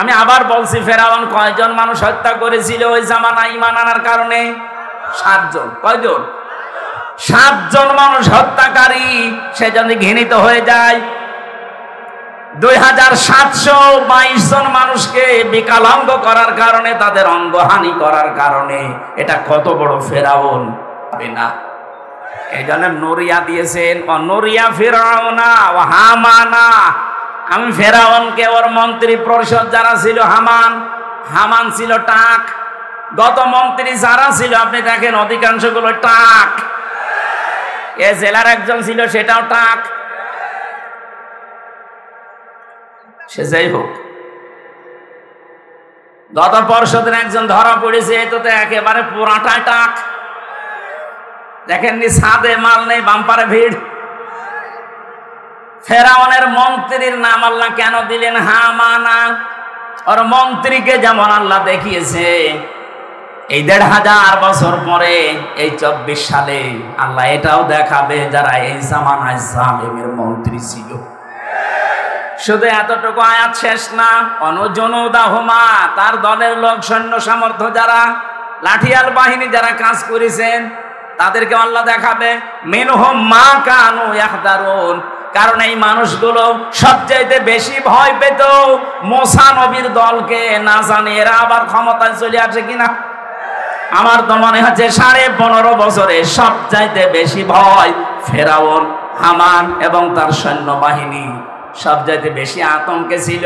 আমি আবার বলছি, ফেরাউন কয়জন মানুষ হত্যা করেছিল ওই জামানায় ঈমান আনার কারণে? 7 জন। কয়জন? 7 জন মানুষ হত্যাকারী সে যদি ঘৃণিত হয়ে যায়, 2722 জন মানুষকে বিকলাঙ্গ করার কারণে, তাদের অঙ্গহানি করার কারণে, এটা কত বড় ফেরাউন না? এই জন্য নরিয়া দিয়েছেন, নরিয়া ফিরাউনা ও হামানা। আমি ফেরাউনকে ওর মন্ত্রী পরিষদ যারা ছিল, হামান ছিল টাক, গত মন্ত্রী যারা ছিল আপনি দেখেন অধিকাংশগুলো টাক, এ জেলার একজন ছিল সেটাও টাক। সে যাই হোক, গত পর্ষদের একজন ধরা পড়েছে, এতো তো একেবারে পুরাটাই টাক। দেখেননি ছাদে মাল নেই, বাম্পারে ভিড়। ফেরাউনের মন্ত্রীর নাম আল্লাহ কেন দিলেন হামানা? ওর মন্ত্রীকে যেমন আল্লাহ দেখিয়েছে এই 1500 বছর পরে, এই 24 সালে আল্লাহ এটাও দেখাবে যারা এই জামানায় জালেমের মন্ত্রী ছিল। শুধু এতটুকু আয়াত শেষ না, অনুজনুদাহুমা, তার দলের লোক, সৈন্য সামর্থ্য যারা, লাঠিয়াল বাহিনী যারা কাজ করেছেন তাদেরকে আল্লাহ দেখাবে। মিনহুম মা কানু ইয়াহদারুন, কারণ এই মানুষগুলো সবচাইতে বেশি ভয় পেত মুসা নবীর দলকে। না জানি এরা আবার ক্ষমতায় চলে আসে কিনা। আমার তো মনে হচ্ছে 15.5 বছরে সবচাইতে বেশি ভয় ফেরাউন, হামান এবং তার সৈন্যবাহিনী সবচাইতে বেশি আতঙ্কে ছিল,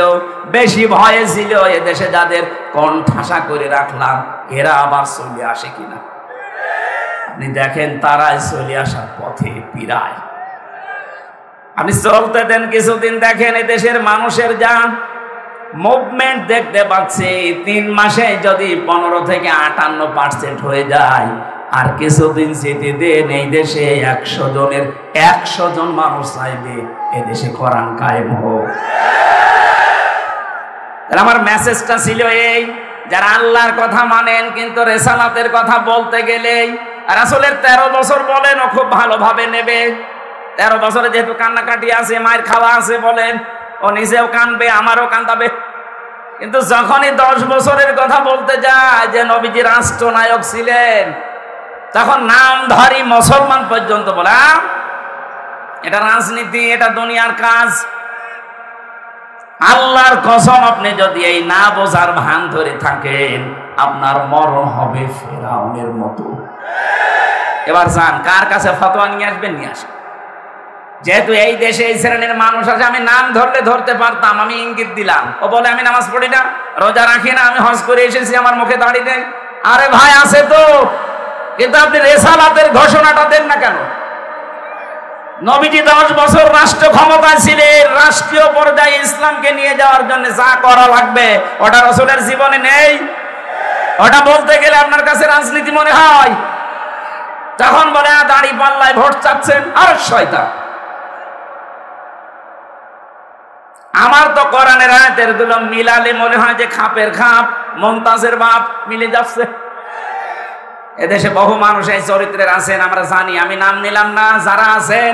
বেশি ভয়ে ছিল এদেশে যাদের কণ্ঠাসা করে রাখলাম, এরা আবার চলে আসে কিনা। আপনি দেখেন তারাই চলে আসার পথে পীড়ায়। আপনি চলতে দেন কিছুদিন, দেখেন এদেশের মানুষের যা মুভমেন্ট দেখতে পাচ্ছি, 3 মাসে যদি 15 থেকে 58% হয়ে যায়, আর কিছুদিন যেতে দেন এই দেশে 100 জনের 100 জন মানুষ চাইবে এদেশে কোরআন কায়েম হোক। আমার মেসেজটা ছিল এই, যারা আল্লাহর কথা মানেন কিন্তু রেসালাতের কথা বলতে গেলেই রাসূলের 13 বছর বলেন ও খুব ভালোভাবে নেবে। 13 বছরে যেহেতু কান্নাকাটি আছে, মায়ের খাওয়া আছে বলেন, ও নিজেও কানবে, আমারও কান্দাবে। কিন্তু যখনই 10 বছরের কথা বলতে যায় যে নবীজি রাষ্ট্রনায়ক ছিলেন, তখন নামধারী মুসলমান পর্যন্ত বলে এটা রাজনীতি, এটা দুনিয়ার কাজ। আল্লাহর কসম, আপনি যদি এই না বোঝার ভান ধরে থাকেন, আপনার মরণ হবে ফেরাউনের মতো। এবার যান, কার কাছে ফতোয়া নিয়ে আসবেন, নিয়ে আসেন। যেহেতু এই দেশে এই শ্রেণীর মানুষ আছে, আমি নাম ধরলে ধরতে পারতাম, আমি ইঙ্গিত দিলাম। ও বলে আমি নামাজ পড়ি না, রোজা রাখি না, আমি হজ করে এসেছি, আমার মুখে দাড়ি নেই। আরে ভাই আছে তো, কিন্তু আপনি রেসালাতের ঘোষণাটা দেন না কেন? নবীজি 10 বছর রাষ্ট্র ক্ষমতায় ছিলেন, রাষ্ট্রীয় পর্যায়ে ইসলামকে নিয়ে যাওয়ার জন্য যা করা লাগবে ওটা রাসূলের জীবনে নেই। ওটা বলতে গেলে আপনার কাছে রাজনীতি মনে হয়। তখন বলে দাড়ি পাল্লায় ভোট চাচ্ছেন, আর শয়তান। আমার তো কোরআনের আয়াতের গুলো মিলালে মনে হয় যে খাপের খাপ, মুমতাজের বাপ মিলে যাচ্ছে। এদেশে বহু মানুষ এই চরিত্রের আছেন, আমরা জানি, আমি নাম নিলাম না। যারা আছেন,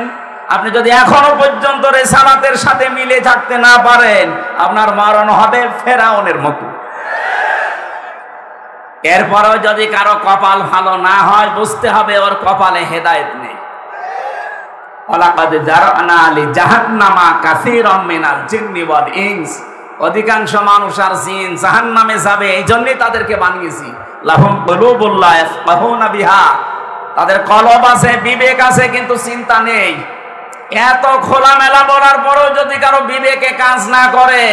আপনি যদি এখনো পর্যন্ত রেসালাতের সাথে মিলে থাকতে না পারেন, আপনার মরণ হবে ফেরাউনের মতো। এরপরেও যদি কারো কপাল ভালো না হয়, বুঝতে হবে ওর কপালে হেদায়েত নেই। ওয়ালাকাদ জারানা লিজাহান্নামা কাসীরাম মিনাল জিন্নি ওয়াল ইনস, অধিকাংশ মানুষ আর জিন জাহান্নামে যাবে, এই জন্যই তাদেরকে বানিয়েছি। লাহুম কুলুবুল লা ইয়াফকাহুনা বিহা, তাদের কলব আছে, বিবেক আছে, কিন্তু চিন্তা নেই। এত খোলামেলা বলার পরেও যদি কারো বিবেকে কাজ না করে,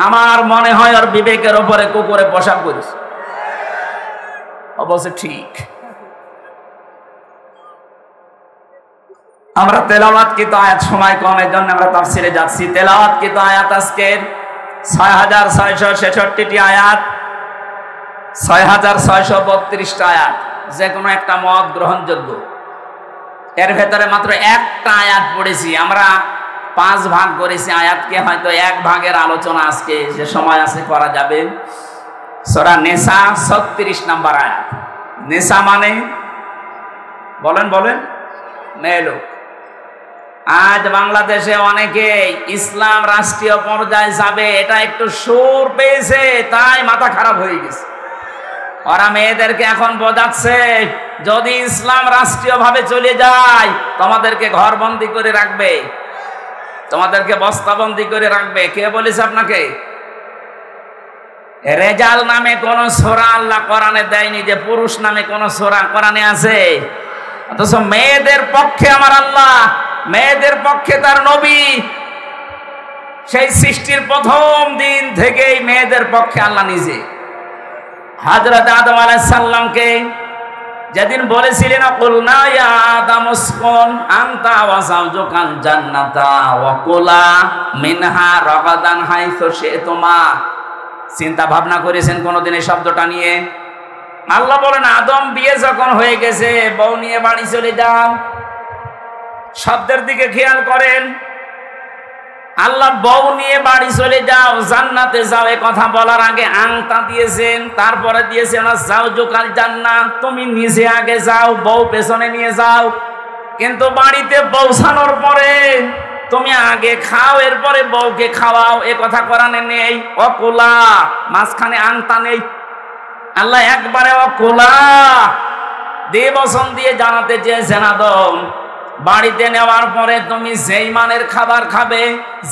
আমার মনে হয় ওর বিবেকের উপরে কুকুরে পেশাব করেছে। অবশ্য ঠিক। আমরা তেলাওয়াতকৃত আয়াত, সময় কমের জন্য আমরা তাফসিরে যাচ্ছি। তেলাওয়াতকৃত আয়াত আজকের 6666টি আয়াত, 6632টা আয়াত, যে কোনো একটা মত গ্রহণযোগ্য। এর ভেতরে মাত্র একটা আয়াত পড়েছি, আমরা 5 ভাগ করেছি আয়াতকে, হয়তো 1 ভাগের আলোচনা আজকে যে সময় আছে করা যাবে। সূরা নিসা 36 নম্বর আয়াত। নিসা মানে বলেন মেয়ে লোক। আজ বাংলাদেশে অনেকে ইসলাম রাষ্ট্রীয় পর্যায়ে যাবে, এটা একটু সুর পেয়েছে, তাই মাথা খারাপ হয়ে গেছে। ওরা মেয়েদেরকে এখন বোঝাচ্ছে যদি ইসলাম রাষ্ট্রীয়ভাবে চলে যায় তোমাদেরকে ঘরবন্দি করে রাখবে, তোমাদেরকে বস্তাবন্দি করে রাখবে। কে বলেছে আপনাকে? রেজাল নামে কোন সূরা আল্লাহ কোরআনে দেয়নি যে পুরুষ নামে কোন সূরা কোরআনে আছে। অথচ মেয়েদের পক্ষে আমার আল্লাহ, মেয়েদের পক্ষে তার নবী, সেই সৃষ্টির প্রথম দিন থেকেই মেয়েদের পক্ষে আল্লাহ নিজে হযরত আদম আলাইহিস সালামকে যেদিন বলেছিলেন কুলনা ইয়া আদম উসকুন আনতা ওয়া যাওজুকাল জান্নাতা ওয়া কুলা মিনহা রাগাদান হাইসু শি'তুমা, চিন্তা ভাবনা করেছেন কোনদিন এই শব্দটা নিয়ে? আল্লাহ বলেন আদম বিয়ে যখন হয়ে গেছে বউ নিয়ে বাড়ি চলে যাও। শব্দের দিকে খেয়াল করেন, আল্লাহ বউ নিয়ে বাড়ি চলে যাও, জান্নাতে যাও এ কথা বলার আগে আংটা দিয়েছেন, তারপরে দিয়েছেন যাওজুকাল জান্নাত, তুমি নিজে আগে যাও, বউ পেছনে নিয়ে যাও। কিন্তু বাড়িতে পৌঁছানোর পরে তুমি আগে খাও, এরপরে বউকে খাওয়াও, এ কথা কোরআনে নেই। অকুলা, মাঝখানে আংটা নেই। আল্লাহ একবারে অকুলা দিয়ে বচন দিয়ে জানাতে চেয়েছেন আদম বাড়িতে নেওয়ার পরে তুমি যেই মানের খাবার খাবে,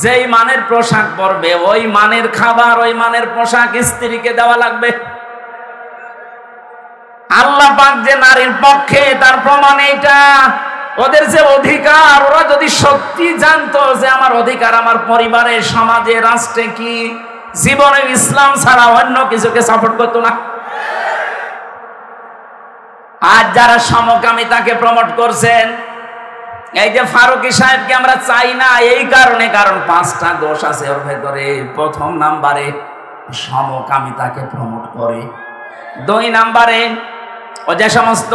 যেই মানের পোশাক পরবে, ওই মানের খাবার, ওই মানের পোশাক স্ত্রীকে দেওয়া লাগবে। আল্লাহ পাক যে নারীর পক্ষে তার প্রমাণ এইটা। ওদের যে অধিকার, ওরা যদি সত্যি জানতো যে আমার অধিকার আমার পরিবারে, সমাজে, রাষ্ট্রে কি, জীবনে ইসলাম ছাড়া অন্য কিছুকে সাপোর্ট করতো না। আজ যারা সমকামিতাকে প্রমোট করছেন, এই যে ফারুকী সাহেবকে আমরা চাই না এই কারণে, কারণ 5টা দোষ আছে ওর ভেতরে। প্রথম নাম্বারে সমকামিতাকে প্রমোট করে, 2 নাম্বারে ও যে সমস্ত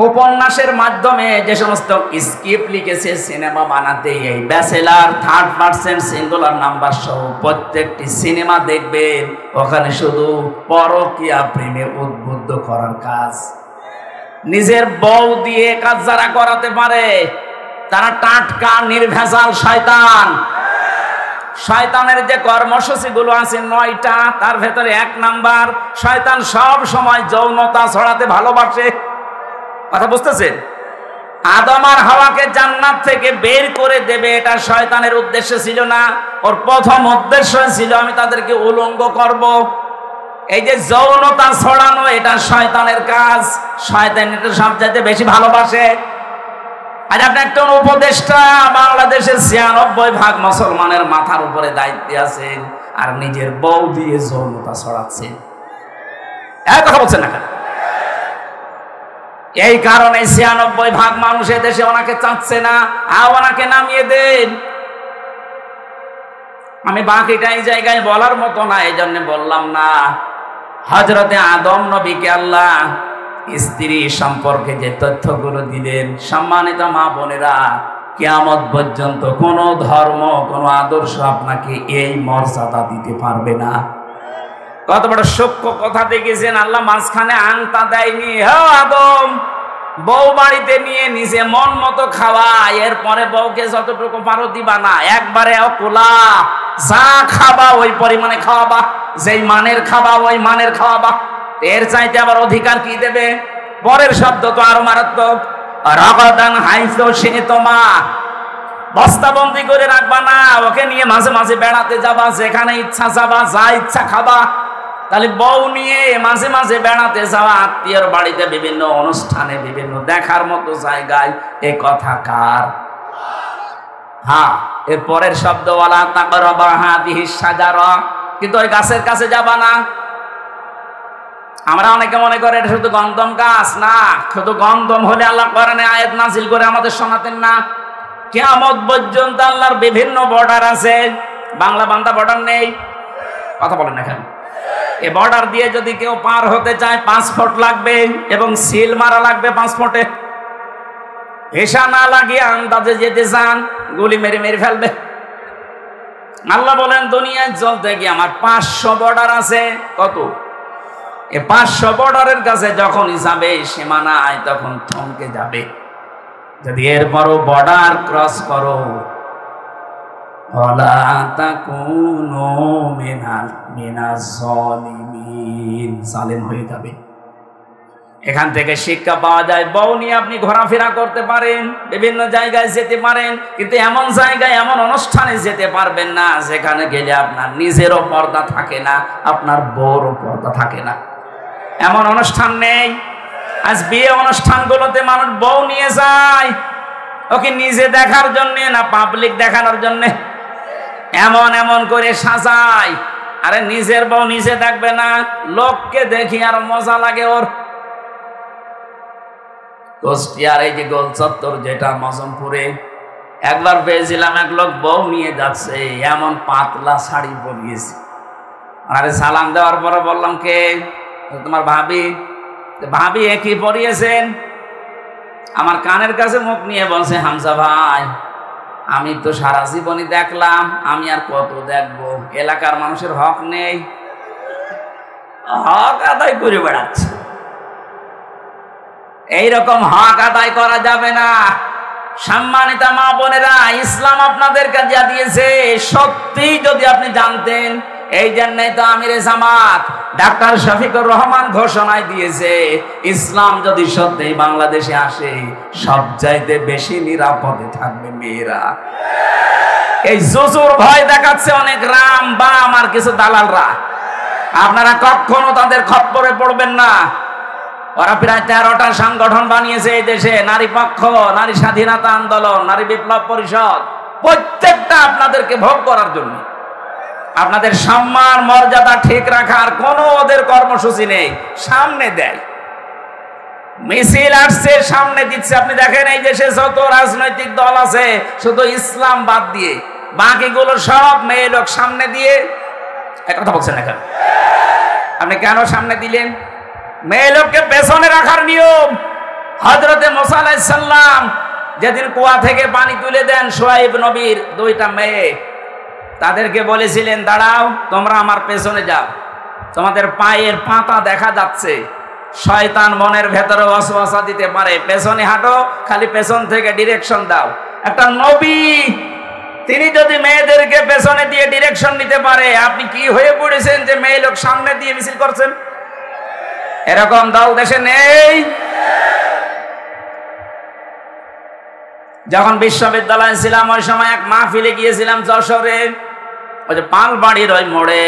উপন্যাসের মাধ্যমে যে সমস্ত স্ক্রিপ্ট লিখেছে সিনেমা বানাতে, এই bachelor, 3rd person singular number সহ প্রত্যেকটি সিনেমা দেখবেন ওখানে শুধু পরকীয়া প্রেমে উদ্বুদ্ধ করার কাজ। নিজের বউ দিয়ে কাজ যারা করাতে পারে তারা টাটকা নির্ভেজাল শয়তান। শয়তানের যে কর্মসূচি গুলো আছে 9টা, তার ভেতরে 1 নাম্বার, শয়তান সব সময় যৌনতা ছড়াতে ভালোবাসে। কথা বুঝতেছেন? আদম আর হাওয়াকে জান্নাত থেকে বের করে দেবে, এটা শয়তানের উদ্দেশ্য ছিল না। ওর প্রথম উদ্দেশ্য ছিল আমি তাদেরকে উলঙ্গ করব। এই যে যৌনতা ছড়ানো, এটা শয়তানের কাজ। শয়তান এটা সবচাইতে বেশি ভালোবাসে। আজ আপনি একটা উপদেষ্টা, বাংলাদেশের 96% মুসলমানের মাথার উপরে দায়িত্বে আছেন, আর নিজের বউ দিয়ে যৌনতা ছড়াচ্ছেন। এক কথা বলছেন না কেন? এই কারণে 96% মানুষ দেশে ওনাকে চাচ্ছে না, আর ওনাকে নামিয়ে দেন। আমি বাকিটা এই জায়গায় বলার মতো না, এই জন্য বললাম না। হযরতে আদম নবীকে আল্লাহ স্ত্রী সম্পর্কে যে তথ্যগুলো দিলেন, সম্মানিত মা বোনেরা, কিয়ামত পর্যন্ত কোন ধর্ম, কোন আদর্শ আপনাকে এই মর্যাদা দিতে পারবে না। কত বড় সূক্ষ্ম কথা দেখেছেন। আল্লাহ মাঝখানে আংটা দেয়নি। হ্যাঁ আদম, বউ বাড়িতে নিয়ে নিজে মন মতো খাওয়া, এরপরে বউকে যতটুকু পারো দিবা না, একবারে অকুলা, যা খাবা ওই পরিমাণে খাওয়াবা, যেই মানের খাবা ওই মানের খাওয়াবা। এর চাইতে আবার অধিকার কি দেবে? পরের শব্দ তো আরো মারাত্মক, রাগাদান হাইসু শি'তুমা, বস্তাবন্দি করে রাখবা না, ওকে নিয়ে মাঝে মাঝে বেড়াতে যাবা, যেখানে ইচ্ছা যাবা, যা ইচ্ছা খাবা। তাহলে বউ নিয়ে মাঝে মাঝে বেড়াতে যাওয়া, আত্মীয়র বাড়িতে, বিভিন্ন অনুষ্ঠানে, বিভিন্ন দেখার মতো জায়গায়, এ কথা কার? হ্যাঁ, এর পরের শব্দ ওয়ালা তাকরাবা হাযিহিস শাজারা, কিন্তু ওই গাছের কাছে যাবা না। আমরা অনেকে মনে করে এটা শুধু গন্ধম গাছ, না, শুধু গন্ধম হলে আল্লাহ কোরআনে আয়াত নাযিল করে আমাদের শোনাতেন না। কিয়ামত পর্যন্ত আল্লাহর বিভিন্ন বর্ডার আছে, বাংলা বান্দা বর্ডার নেই। কথা বলেন না কেন? এই বর্ডার দিয়ে যদি কেউ পার হতে চায় 5 ফুট লাগবে, এবং সিল মারা লাগবে 5 ফুটে। ভিসা না লাগিয়ে আন্দাজে যেতে চান, গুলি মেরে মেরে ফেলবে। আল্লাহ বলেন দুনিয়ায় চলতে গিয়ে আমার 500 বর্ডার আছে। কত? এই 500 বর্ডারের কাছে যখনই যাবে সীমানায়, তখন থমকে যাবে। যদি এরপরও বর্ডার ক্রস করো, ওয়ালা তাকুনু মিনাজ জালিমিন, জালেম হয়ে যাবে। এখান থেকে শিক্ষা পাওয়া যায়, বউ নিয়ে আপনি ঘোরাফেরা করতে পারেন, বিভিন্ন জায়গায় যেতে পারেন, কিন্তু এমন জায়গায় এমন অনুষ্ঠানে যেতে পারবেন না যেখানে গেলে আপনার নিজেরও পর্দা থাকে না, আপনার বউরও পর্দা থাকে না। এমন অনুষ্ঠান নেই। আজ বিয়ে অনুষ্ঠানগুলোতে মানুষ বউ নিয়ে যায়, ওকে নিজে দেখার জন্য না পাবলিক দেখানোর জন্য। এমন এমন করে সাজায়, আরে নিজের বউ নিজে দেখবে না, লোককে দেখি আর মজা লাগে ওর। কুষ্টিয়ার এই যে গোল চত্বর যেটা মজমপুরে, একবার পেয়েছিলাম এক লোক বউ নিয়ে যাচ্ছে, এমন পাতলা শাড়ি পরিয়েছে। আরে সালাম দেওয়ার পরে বললাম, কে? তোমার ভাবি। ভাবি একই পরিয়েছেন। আমার কানের কাছে মুখ নিয়ে বলছে, হামজা ভাই, আমি তো সারা জীবনই দেখলাম, আমি আর কত দেখবো? এলাকার মানুষের হক নেই, হক আদায় করে বেড়াচ্ছে। এইরকম হক আদায় করা যাবে না। সম্মানিত মা বোনেরা, ইসলাম আপনাদেরকে যা দিয়েছে সত্যি যদি আপনি জানতেন, এই জন্যই তো আমিরে জামাত ডাক্তার শফিকুর রহমান ঘোষণায় দিয়েছে, ইসলাম যদি সত্যি বাংলাদেশে আসে সবচাইতে বেশি নিরাপদে থাকবে মেয়েরা। এই জুজুর ভয় দেখাচ্ছে অনেক রাম বা আমার কিছু দালালরা, আপনারা কখনো তাদের খপ্পরে পড়বেন না। ওরা প্রায় 13টা সংগঠন বানিয়েছে এই দেশে, নারী পক্ষ, নারী স্বাধীনতা আন্দোলন, নারী বিপ্লব পরিষদ, প্রত্যেকটা আপনাদেরকে ভোগ করার জন্য। আপনাদের সম্মান মর্যাদা ঠিক রাখার কোনো ওদের কর্মসূচি নেই, সামনে দেয়, মিছিল আসছে সামনে দিচ্ছে। আপনি দেখেন এই দেশে যত রাজনৈতিক দল আছে শুধু ইসলাম বাদ দিয়ে বাকিগুলো সব মেয়ে লোক সামনে দিয়ে। এক কথা বলছেন এখন, আপনি কেন সামনে দিলেন? মেয়ে লোককে পেছনে রাখার নিয়ম। হযরতে মুসা আলাইহিস সালাম যেদিন কুয়া থেকে পানি তুলে দেন শুআইব নবীর 2টা মেয়ে, তাদেরকে বলেছিলেন, দাঁড়াও, তোমরা আমার পেছনে যাও, তোমাদের পায়ের পাতা দেখা যাচ্ছে, শয়তান মনের ভেতরে ওয়াসওয়াসা দিতে পারে, পেছনে হাঁটো, খালি পেছন থেকে ডিরেকশন দাও। একটা নবী তিনি যদি মেয়েদেরকে পেছনে দিয়ে ডিরেকশন নিতে পারে, আপনি কি হয়ে পড়েছেন যে মেয়ে লোক সামনে দিয়ে মিছিল করছেন? এরকম দল দেশে নেই। যখন বিশ্ববিদ্যালয়ে ছিলাম ওই সময় এক মাহফিলে গিয়েছিলাম যশোরে, ওই যে পালবাড়ির ওই মোড়ে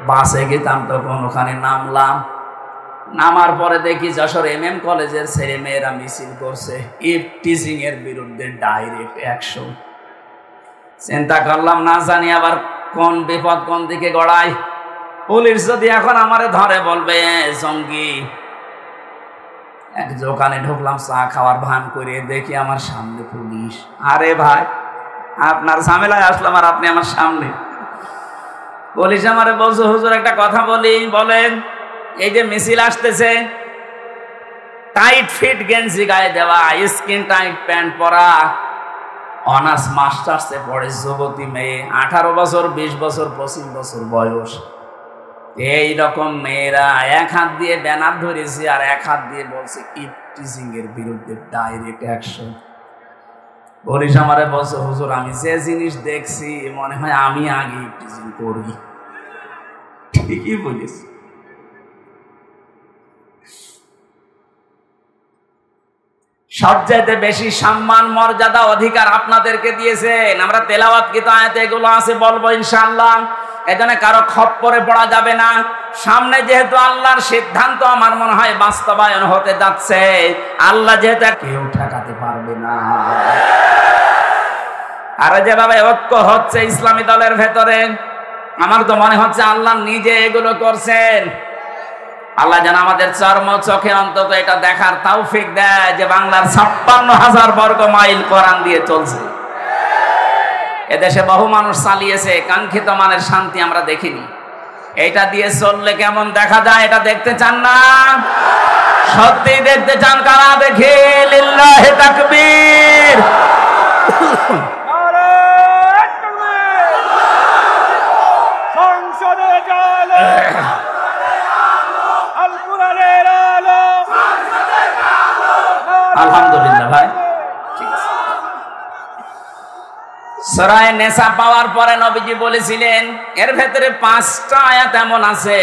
বাসে গেতাম, তখন ওখানে নামলাম। নামার পরে দেখি যশোর MM কলেজের ছেলে মেয়েরা মিছিল করছে টিচিং এর বিরুদ্ধে, ডাইরেক্ট অ্যাকশন। চিন্তা করলাম, না জানি আবার কোন বিপদ কোন দিকে গড়ায়। পুলিশ যদি এখন আমারে ধরে বলবে জঙ্গি। এক দোকানে ঢুকলাম চা খাওয়ার ভান করে, দেখি আমার সামনে পুলিশ। আরে ভাই, আপনার ঝামেলায় আসলাম আর আপনি আমার সামনে। পুলিশ আমারে বলছে, হুজুর একটা কথা বলি। বলেন। এই যে মিছিল আসতেছে, টাইট ফিট গেঞ্জি গায়ে দেওয়া, স্কিন টাইট প্যান্ট পরা, অনার্স মাস্টার্সে পড়ে যুবতী মেয়ে, 18 বছর 20 বছর 25 বছর বয়স, এই রকম মেয়েরা এক হাত দিয়ে ব্যানার ধরেছে আর এক হাত দিয়ে বলছে টিচিং এর বিরুদ্ধে ডাইরেক্ট অ্যাকশন। পুলিশ আমারে বলছে, হুজুর আমি যে জিনিস দেখছি মনে হয় আমি আগে টিচিং করি। ঠিকই বলিস। সবচাইতে বেশি সম্মান মর্যাদা অধিকার আপনাদেরকে দিয়েছেন। আমরা তেলাওয়াত কৃত আয়াতে এগুলো আছে, বলবো ইনশাআল্লাহ। এজন্য কারো খপ্পরে পড়া যাবে না। সামনে যেহেতু আল্লাহর সিদ্ধান্ত আমার মনে হয় বাস্তবায়ন হতে যাচ্ছে, আল্লাহ যেহেতু কেউ ঠেকাতে পারবে না। আর যেভাবে ঐক্য হচ্ছে ইসলামী দলের ভেতরে, আমার তো মনে হচ্ছে আল্লাহ নিজে এগুলো করছেন। আল্লাহ যেন আমাদের চর্ম চোখে অন্তত এটা দেখার তৌফিক দেয় যে বাংলার 56,000 বর্গ মাইল কোরআন দিয়ে চলছে। এদেশে বহু মানুষ চালিয়েছে, কাঙ্ক্ষিত মানের শান্তি আমরা দেখিনি। এটা দিয়ে চললে কেমন দেখা যায় এটা দেখতে চান না? সত্যি দেখতে চান কারা? দেখে লিল্লাহি তাকবীর। আলহামদুলিল্লাহ ভাই, সূরা নিসা পাওয়ার পরে নবীজি বলেছিলেন এর ভেতরে 5টা আয়াত এমন আছে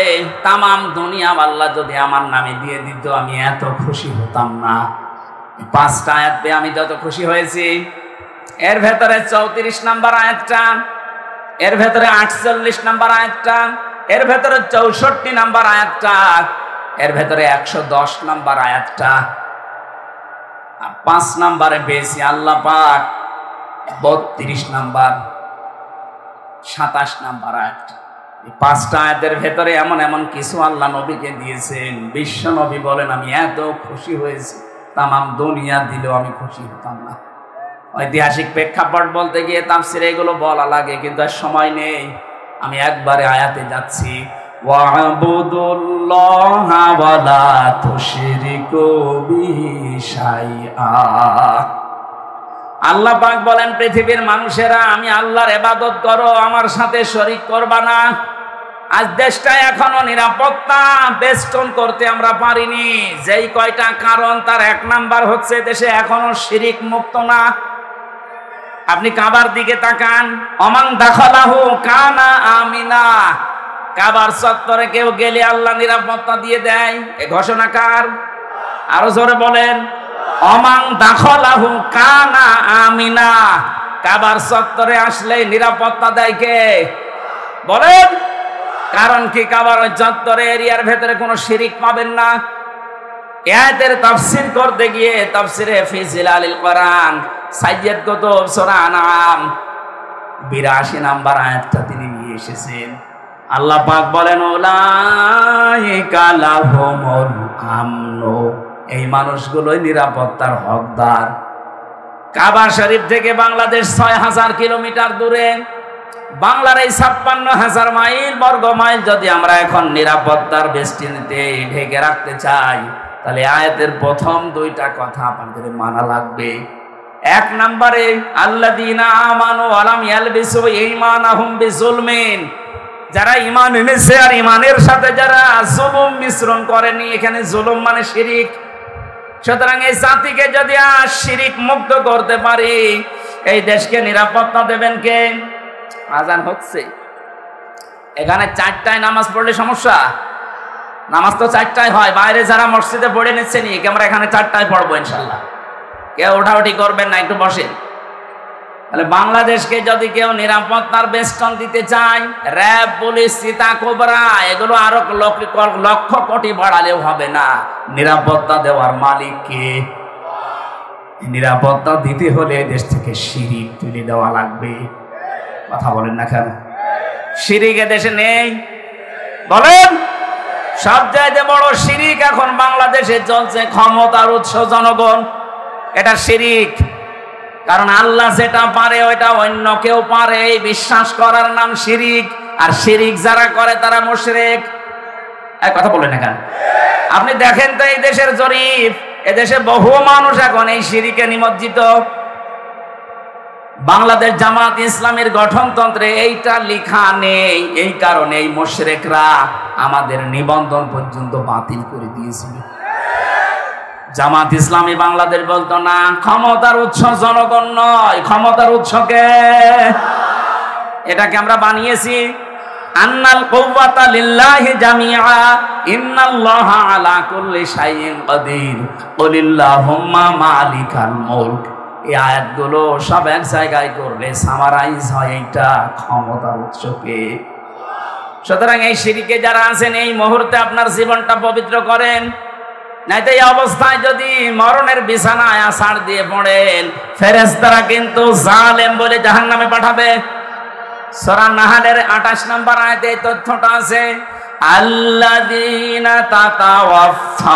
তামাম দুনিয়া আল্লাহ যদি আমার নামে দিয়ে দিত আমি এত খুশি হতাম না। 5টা আয়াত পেয়ে আমি যত খুশি হয়েছি। এর ভেতরে 34 নম্বর আয়াতটা, এর ভেতরে 48 নম্বর আয়াতটা, এর ভেতরে 64 নম্বর আয়াতটা, এর ভেতরে 110 নম্বর আয়াতটা। 5 নম্বরে পেয়েছি আল্লাহ পাক 32 নম্বর 27 নম্বর আয়াত। এই 5টা আয়াতের ভেতরে এমন এমন কিছু আল্লাহ নবীকে দিয়েছেন, বিশ্ব নবী বলেন আমি এত খুশি হয়েছি তামাম দুনিয়া দিলেও আমি খুশি হতাম না। ঐতিহাসিক প্রেক্ষাপট বলতে গিয়ে তাফসিরে এগুলো বলা লাগে, কিন্তু আর সময় নেই। আমি একবারে আয়াতে যাচ্ছি। ওয়াবুদুল্লাহা ওয়ালা তুশরিকু বিহি শাইআ। আল্লাহ পাক বলেন পৃথিবীর মানুষেরা আমি আল্লাহর ইবাদত করো, আমার সাথে শরীক করবা না। আজ দেশটা এখনো নিরাপত্তা বেষ্টন করতে আমরা পারিনি। যেই কয়টা কারণ তার 1 নাম্বার হচ্ছে দেশে এখনো শিরিক মুক্ত না। আপনি কাবার দিকে তাকান, অমান দাখালাহু কানা আমিনা। কাবার চত্বরে কেউ গেলে আল্লাহ নিরাপত্তা দিয়ে দেয়, এ ঘোষণা কার? আরো জোরে বলেন, অমান দাখালাহু কানা আমিনা। কাবার চত্বরে আসলে নিরাপত্তা দেয় কে? বলেন কারণ কি? কাবার চত্বরে এরিয়ার ভেতরে কোনো শিরিক পাবেন না। আয়াতের তাফসীর করতে গিয়ে তাফসীরে ফি জিলালিল কোরআন সাইয়্যিদ কুতুব সূরা আনআম 82 নাম্বার আয়াতটা তিনি নিয়ে এসেছেন। আল্লাহ পাক বলেন উলাইকা লাহুমুল আমনু, এই মানুষগুলোই নিরাপত্তার হকদার। কাবা শরীফ থেকে বাংলাদেশ 6000 কিলোমিটার দূরে। বাংলার এই 56,000 মাইল বর্গ মাইল যদি আমরা এখন নিরাপত্তার বেষ্টনীতে ঢেকে রাখতে চাই, তাহলে আয়াতের প্রথম 2টা কথা আপনাদের মানা লাগবে। 1 নম্বরে আল্লাযীনা আমানু ওয়া লাম ইয়ালবিসু ঈমানাহুম বিজুলমিন, যারা ঈমান এনেছে আর ঈমানের সাথে যারা জুলুম মিশ্রণ করেনি। এখানে জুলুম মানে শিরিক। সুতরাং এই জাতিকে যদি শিরিক মুক্ত করতে পারি, এই দেশকে নিরাপত্তা দেবেন কে? আজান হচ্ছে, এখানে 4টায় নামাজ পড়লে সমস্যা? নামাজ তো 4টায় হয়। বাইরে যারা মসজিদে পড়ে নিচ্ছে নি, আমরা এখানে 4টায় পড়বো ইনশাল্লাহ। কেউ ওঠাউঠি করবেন না, একটু বসেন। তাহলে বাংলাদেশকে যদি কেউ নিরাপত্তার বেষ্টন দিতে চায়, র্যাব, পুলিশ, সীতা, কোবরা এগুলো আরো লক্ষ কোটি বাড়ালেও হবে না। নিরাপত্তা দেওয়ার মালিক কে? নিরাপত্তা দিতে হলে দেশ থেকে শিরিক তুলে দেওয়া লাগবে। কথা বলেন না কেন? শিরিক দেশে নেই? বলেন। সবচাইতে বড় শিরিক এখন বাংলাদেশে চলছে ক্ষমতার উৎস জনগণ। এটা শিরিক। কারণ আল্লাহ যেটা পারে ওইটা অন্য কেউ পারে, এই বিশ্বাস করার নাম শিরিক। আর শিরিক যারা করে তারা মুশরিক। এক কথা বলেন না কেন? আপনি দেখেন তো এই দেশের জরিপ, এদেশে বহু মানুষ এখন এই শিরিকে নিমজ্জিত। বাংলাদেশ জামাত ইসলামের গঠনতন্ত্রে এইটা লেখা নেই। এই কারণে এই মুশরিকরা আমাদের নিবন্ধন পর্যন্ত বাতিল করে দিয়েছিল। জামাত ইসলামী বাংলাদেশ বলতো না ক্ষমতার উৎস জনগণ নয়, ক্ষমতার উৎসকে এটাকে আমরা বানিয়েছি। আন্নাল কুওয়াতা লিল্লাহি জামিআ ইন্নাল্লাহা আলা কুল্লি শাইইন কাদির কুলিল্লাহুম্মা মালিকাল মুলক। এই আয়াতগুলো সব এক জায়গায় করলে সামারাইজ হয় এইটা ক্ষমতার উৎসকে। সুতরাং এই শিরিকে যারা আছেন এই মুহূর্তে আপনার জীবনটা পবিত্র করেন, নাইতো এই অবস্থায় যদি মরণের বিছানায় আছাড় দিয়ে পড়েন, ফেরেশতারা কিন্তু জালেম বলে জাহান্নামে পাঠাবে। সূরা নাহলের 28 নম্বর আয়াতে এই তথ্যটা আছে। আল্লাযীনা তাতাওয়াফাহুমুল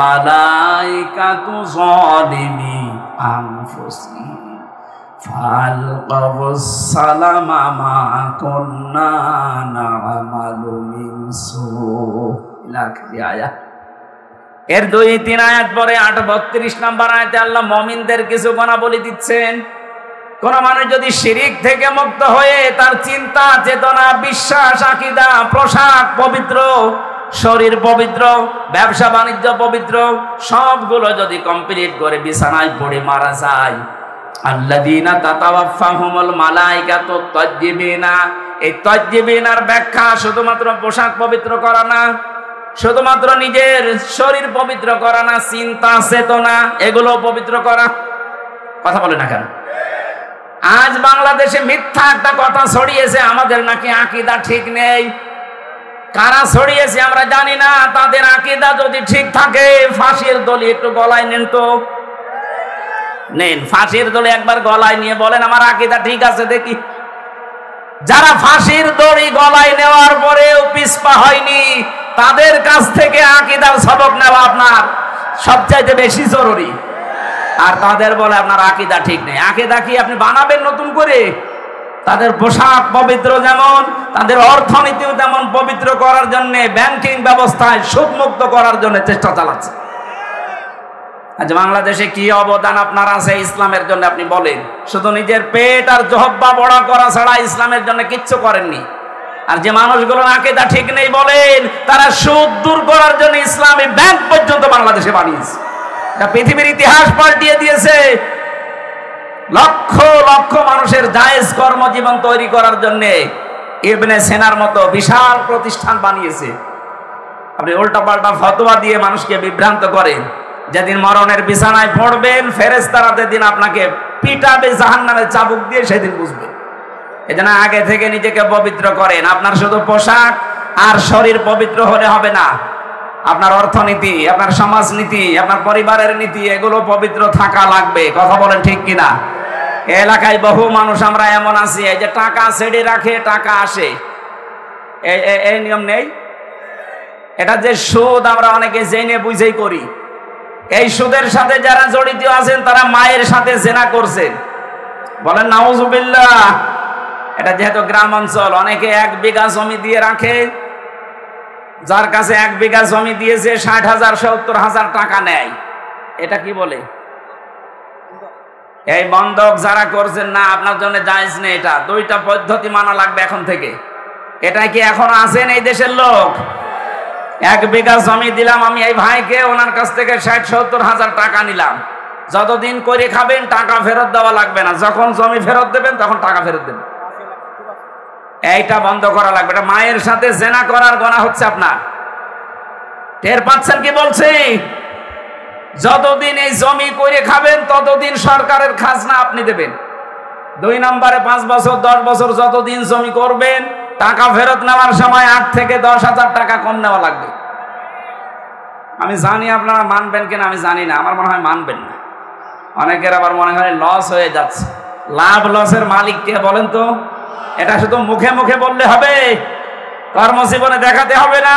মালাইকাতু যালিমি আনফুসিহিম ফালকাবুস সালামা মা কুন্না না'মালু মিন সু ইলা আয়াত। এর 2-3 আয়াত পরে 32 নম্বর আয়াতে আল্লাহ মুমিনদের কিছু গুণাবলী দিচ্ছেন। কোন মানুষ যদি শিরিক থেকে মুক্ত হয়ে তার চিন্তা, চেতনা, বিশ্বাস, আকীদা, পোশাক পবিত্র, শরীর পবিত্র, ব্যবসা বাণিজ্য পবিত্র, সবগুলো যদি কমপ্লিট করে বিছানায় পড়ে মারা যায়, আল্লাযীনা তাতাওয়াফাহুমুল মালাইকাতু তাজ্জিবিনা। এই তাজ্জিবিনার ব্যাখ্যা শুধুমাত্র পোশাক পবিত্র করা না, শুধুমাত্র নিজের শরীর পবিত্র করা না, চিন্তা চেতনা এগুলো পবিত্র করা। কথা বলে না কেন? আজ বাংলাদেশে মিথ্যা একটা কথা ছড়িয়েছে, আমাদের নাকি আকীদা ঠিক নেই। কারা ছড়িয়েছে আমরা জানি না। তাদের আকীদা যদি ঠিক থাকে, ফাঁসির দড়ি একটু গলায় নেন তো, নেন ফাঁসির দড়ি একবার গলায় নিয়ে বলেন আমার আকীদা ঠিক আছে দেখি। যারা ফাঁসির দড়ি গলায় নেওয়ার পরেও পিছপা হয়নি, তাদের কাছ থেকে আকীদার সবক নেওয়া আপনার সবচাইতে বেশি জরুরি। আর তাদের বলে আপনার আকীদা ঠিক নেই। আকীদা কি আপনি বানাবেন নতুন করে? তাদের পোশাক পবিত্র যেমন, তাদের অর্থনীতিও তেমন পবিত্র করার জন্য ব্যাংকিং ব্যবস্থায় সুদমুক্ত করার জন্য চেষ্টা চালাচ্ছে। আজ বাংলাদেশে কি অবদান আপনার আছে ইসলামের জন্য আপনি বলেন? শুধু নিজের পেট আর জহব্বা বড়া করা ছাড়া ইসলামের জন্য কিচ্ছু করেননি। আর যে মানুষগুলোর আকীদা ঠিক নেই বলেন, তারা সুদ দূর করার জন্য ইসলামী ব্যাংক পর্যন্ত বাংলাদেশে বানিয়েছে। পৃথিবীর ইতিহাস পাল্টিয়ে দিয়েছে। লক্ষ লক্ষ মানুষের জায়েজ কর্মজীবন তৈরি করার জন্য ইবনে সিনার মতো বিশাল প্রতিষ্ঠান বানিয়েছে। আপনি উল্টাপাল্টা ফতোয়া দিয়ে মানুষকে বিভ্রান্ত করেন। যেদিন মরণের বিছানায় পড়বেন, ফেরেশতারা যেদিন আপনাকে পিটাবে জাহান্নামের চাবুক দিয়ে, সেদিন বুঝবেন। এজন্য আগে থেকে নিজেকে পবিত্র করেন। আপনার শুধু পোশাক আর শরীর পবিত্র হলে হবে না, আপনার অর্থনীতি, আপনার সমাজনীতি, আপনার পরিবারের নীতি এগুলো পবিত্র থাকা লাগবে। কথা বলেন ঠিক কিনা? এলাকায় বহু মানুষ আমরা এমন আছি, এই যে টাকা ছেড়ে রাখে টাকা আসে, এই নিয়ম নেই। এটা যে সুদ আমরা অনেকে জেনে বুঝেই করি। এই সুদের সাথে যারা জড়িত আছেন তারা মায়ের সাথে জেনা করছেন। বলেন নাউজুবিল্লাহ। এটা যেহেতু গ্রাম অঞ্চল, অনেকে 1 বিঘা জমি দিয়ে রাখে, যার কাছে 1 বিঘা জমি দিয়েছে 60,000 70,000 টাকা নেয়। এটা কি বলে? এই বন্ধক যারা করছেন না, আপনার জন্য জায়েজ নেই। এটা 2টা পদ্ধতি মানা লাগবে এখন থেকে। এটা কি এখন আছেন এই দেশের লোক? 1 বিঘা জমি দিলাম আমি এই ভাইকে, ওনার কাছ থেকে 60-70,000 টাকা নিলাম। যতদিন করে খাবেন টাকা ফেরত দেওয়া লাগবে না, যখন জমি ফেরত দেবেন তখন টাকা ফেরত দেবেন। এইটা বন্ধ করা লাগবে। এটা মায়ের সাথে জেনা করার গুনাহ হচ্ছে আপনার। টের পাচ্ছেন কি বলছি? যতদিন এই জমি করে খাবেন ততদিন সরকারের খাজনা আপনি দেবেন। 2 নম্বরে 5 বছর 10 বছর যতদিন জমি করবেন, টাকা ফেরত নেওয়ার সময় 8 থেকে 10,000 টাকা কম নেওয়া লাগবে। আমি জানি আপনারা মানবেন কিনা আমি জানি না, আমার মনে হয় মানবেন না। অনেকের আবার মনে হয় লস হয়ে যাচ্ছে। লাভ লসের মালিক কে বলেন তো? এটা শুধু মুখে মুখে বললে হবে, কর্মজীবনে দেখাতে হবে না।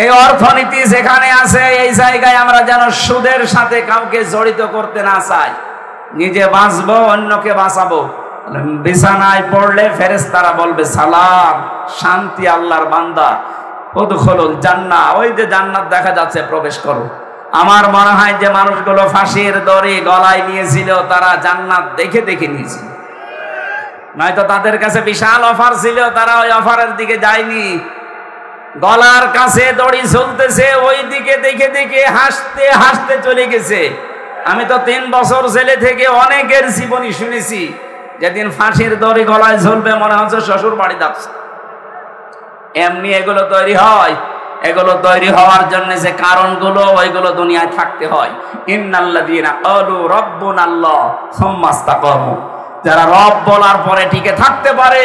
এই অর্থনীতি যেখানে আছে এই জায়গায় আমরা যেন সুদের সাথে কাউকে জড়িত করতে না চাই। নিজে বাঁচবো, অন্যকে বাঁচাবো। বিছানায় পড়লে ফেরেশতারা বলবে সালাম, শান্তি আল্লাহর বান্দা, উদখুলুল জান্নাহ, ওই যে জান্নাত দেখা যাচ্ছে, প্রবেশ করো। আমার মনে হয় যে মানুষগুলো ফাঁসির দড়ি গলায় নিয়েছিল তারা জান্নাত দেখে দেখে নিয়েছিল, নয়তো তাদের কাছে বিশাল অফার ছিল, তারা ওই অফারের দিকে যায়নি। গলার কাছে দড়ি ঝুলতেছে, ওই দিকে দেখে দেখে হাসতে হাসতে চলে গেছে। আমি তো 3 বছর জেলে থেকে অনেকের জীবনী শুনেছি, যেদিন ফাঁসির দড়ি গলায় ঝুলবে মনে হচ্ছে শ্বশুর বাড়ি যাচ্ছে। এমনি এগুলো তৈরি হয়। এগুলো তৈরি হওয়ার জন্য যে কারণগুলো, ওইগুলো দুনিয়ায় থাকতে হয়। ইন্নাল্লাযীনা ক্বালু রাব্বুনাল্লাহ সুম্মা ইসতাকামু, যারা রব বলার পরে টিকে থাকতে পারে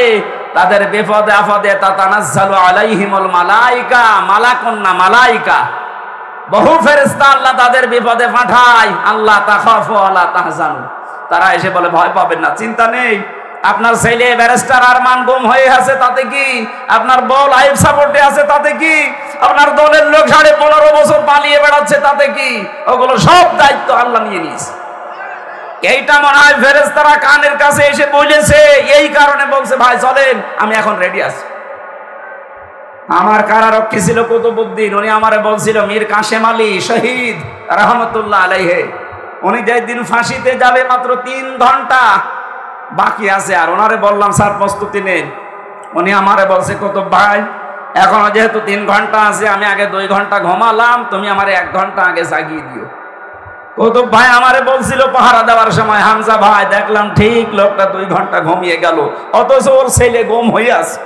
তাদের বিপদে আপদে তাতানাজ্জালু আলাইহিমুল মালাইকা, মালাকুন না মালাইকা, বহু ফেরেশতা আল্লাহ তাদের বিপদে পাঠায়। আল্লাহ তাখাফু ওয়ালা তাহজানু, তারা এসে বলে ভয় পাবেন না, চিন্তা নেই। আপনার ছেলে ব্যারিস্টার আরমান গুম হয়ে আছে, তাতে কি? আপনার বউ লাইফ সাপোর্টে আছে, তাতে কি? আপনার দলের লোক 15.5 বছর পালিয়ে বেড়াচ্ছে, তাতে কি? ওগুলো সব দায়িত্ব আল্লাহ নিয়ে নিয়েছে। এইটা মনে হয় ফেরেশতারা কানের কাছে এসে বলেছে, এই কারণে বলছে ভাই চলেন, আমি এখন রেডি আছি। আমার কারারক্ষী ছিল কুতুবউদ্দিন, উনি আমারে বলছিল মীর কাশেম আলী শহীদ রহমতুল্লাহ আলাইহি, উনি যেদিন ফাঁসিতে যাবে মাত্র 3 ঘন্টা বাকি আছে। আর ওনারে বললাম স্যার প্রস্তুতি নেন। উনি আমারে বলছে কুতুব ভাই এখনো যেহেতু 3 ঘন্টা আছে, আমি আগে 2 ঘন্টা ঘুমালাম, তুমি আমারে 1 ঘন্টা আগে জাগিয়ে দিও। কুতুব ভাই আমারে বলছিল পাহারা দেওয়ার সময়, হামজা ভাই দেখলাম ঠিক লোকটা 2 ঘন্টা ঘুমিয়ে গেল, অথচ ওর ছেলে গুম হয়ে আছে।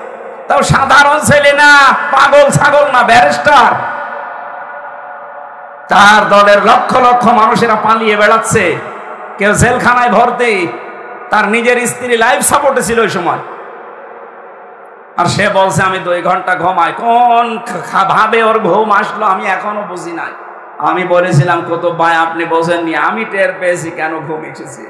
তাও সাধারণ ছেলে না, পাগল ছাগল না, ব্যারিস্টার। তার দলের লক্ষ লক্ষ মানুষেরা পালিয়ে বেড়াচ্ছে, কেউ জেলখানায় ভর্তি, তার নিজের স্ত্রী লাইফ সাপোর্টে ছিল ওই সময়, আর সে বলছে আমি 2 ঘন্টা ঘুমাই। কোন ভাবে ওর ঘুম আসলো আমি এখনো বুঝি নাই। আমি বলেছিলাম কুতুব ভাই আপনি বোঝেননি, আমি টের পেয়েছি কেন ঘুম এসেছে।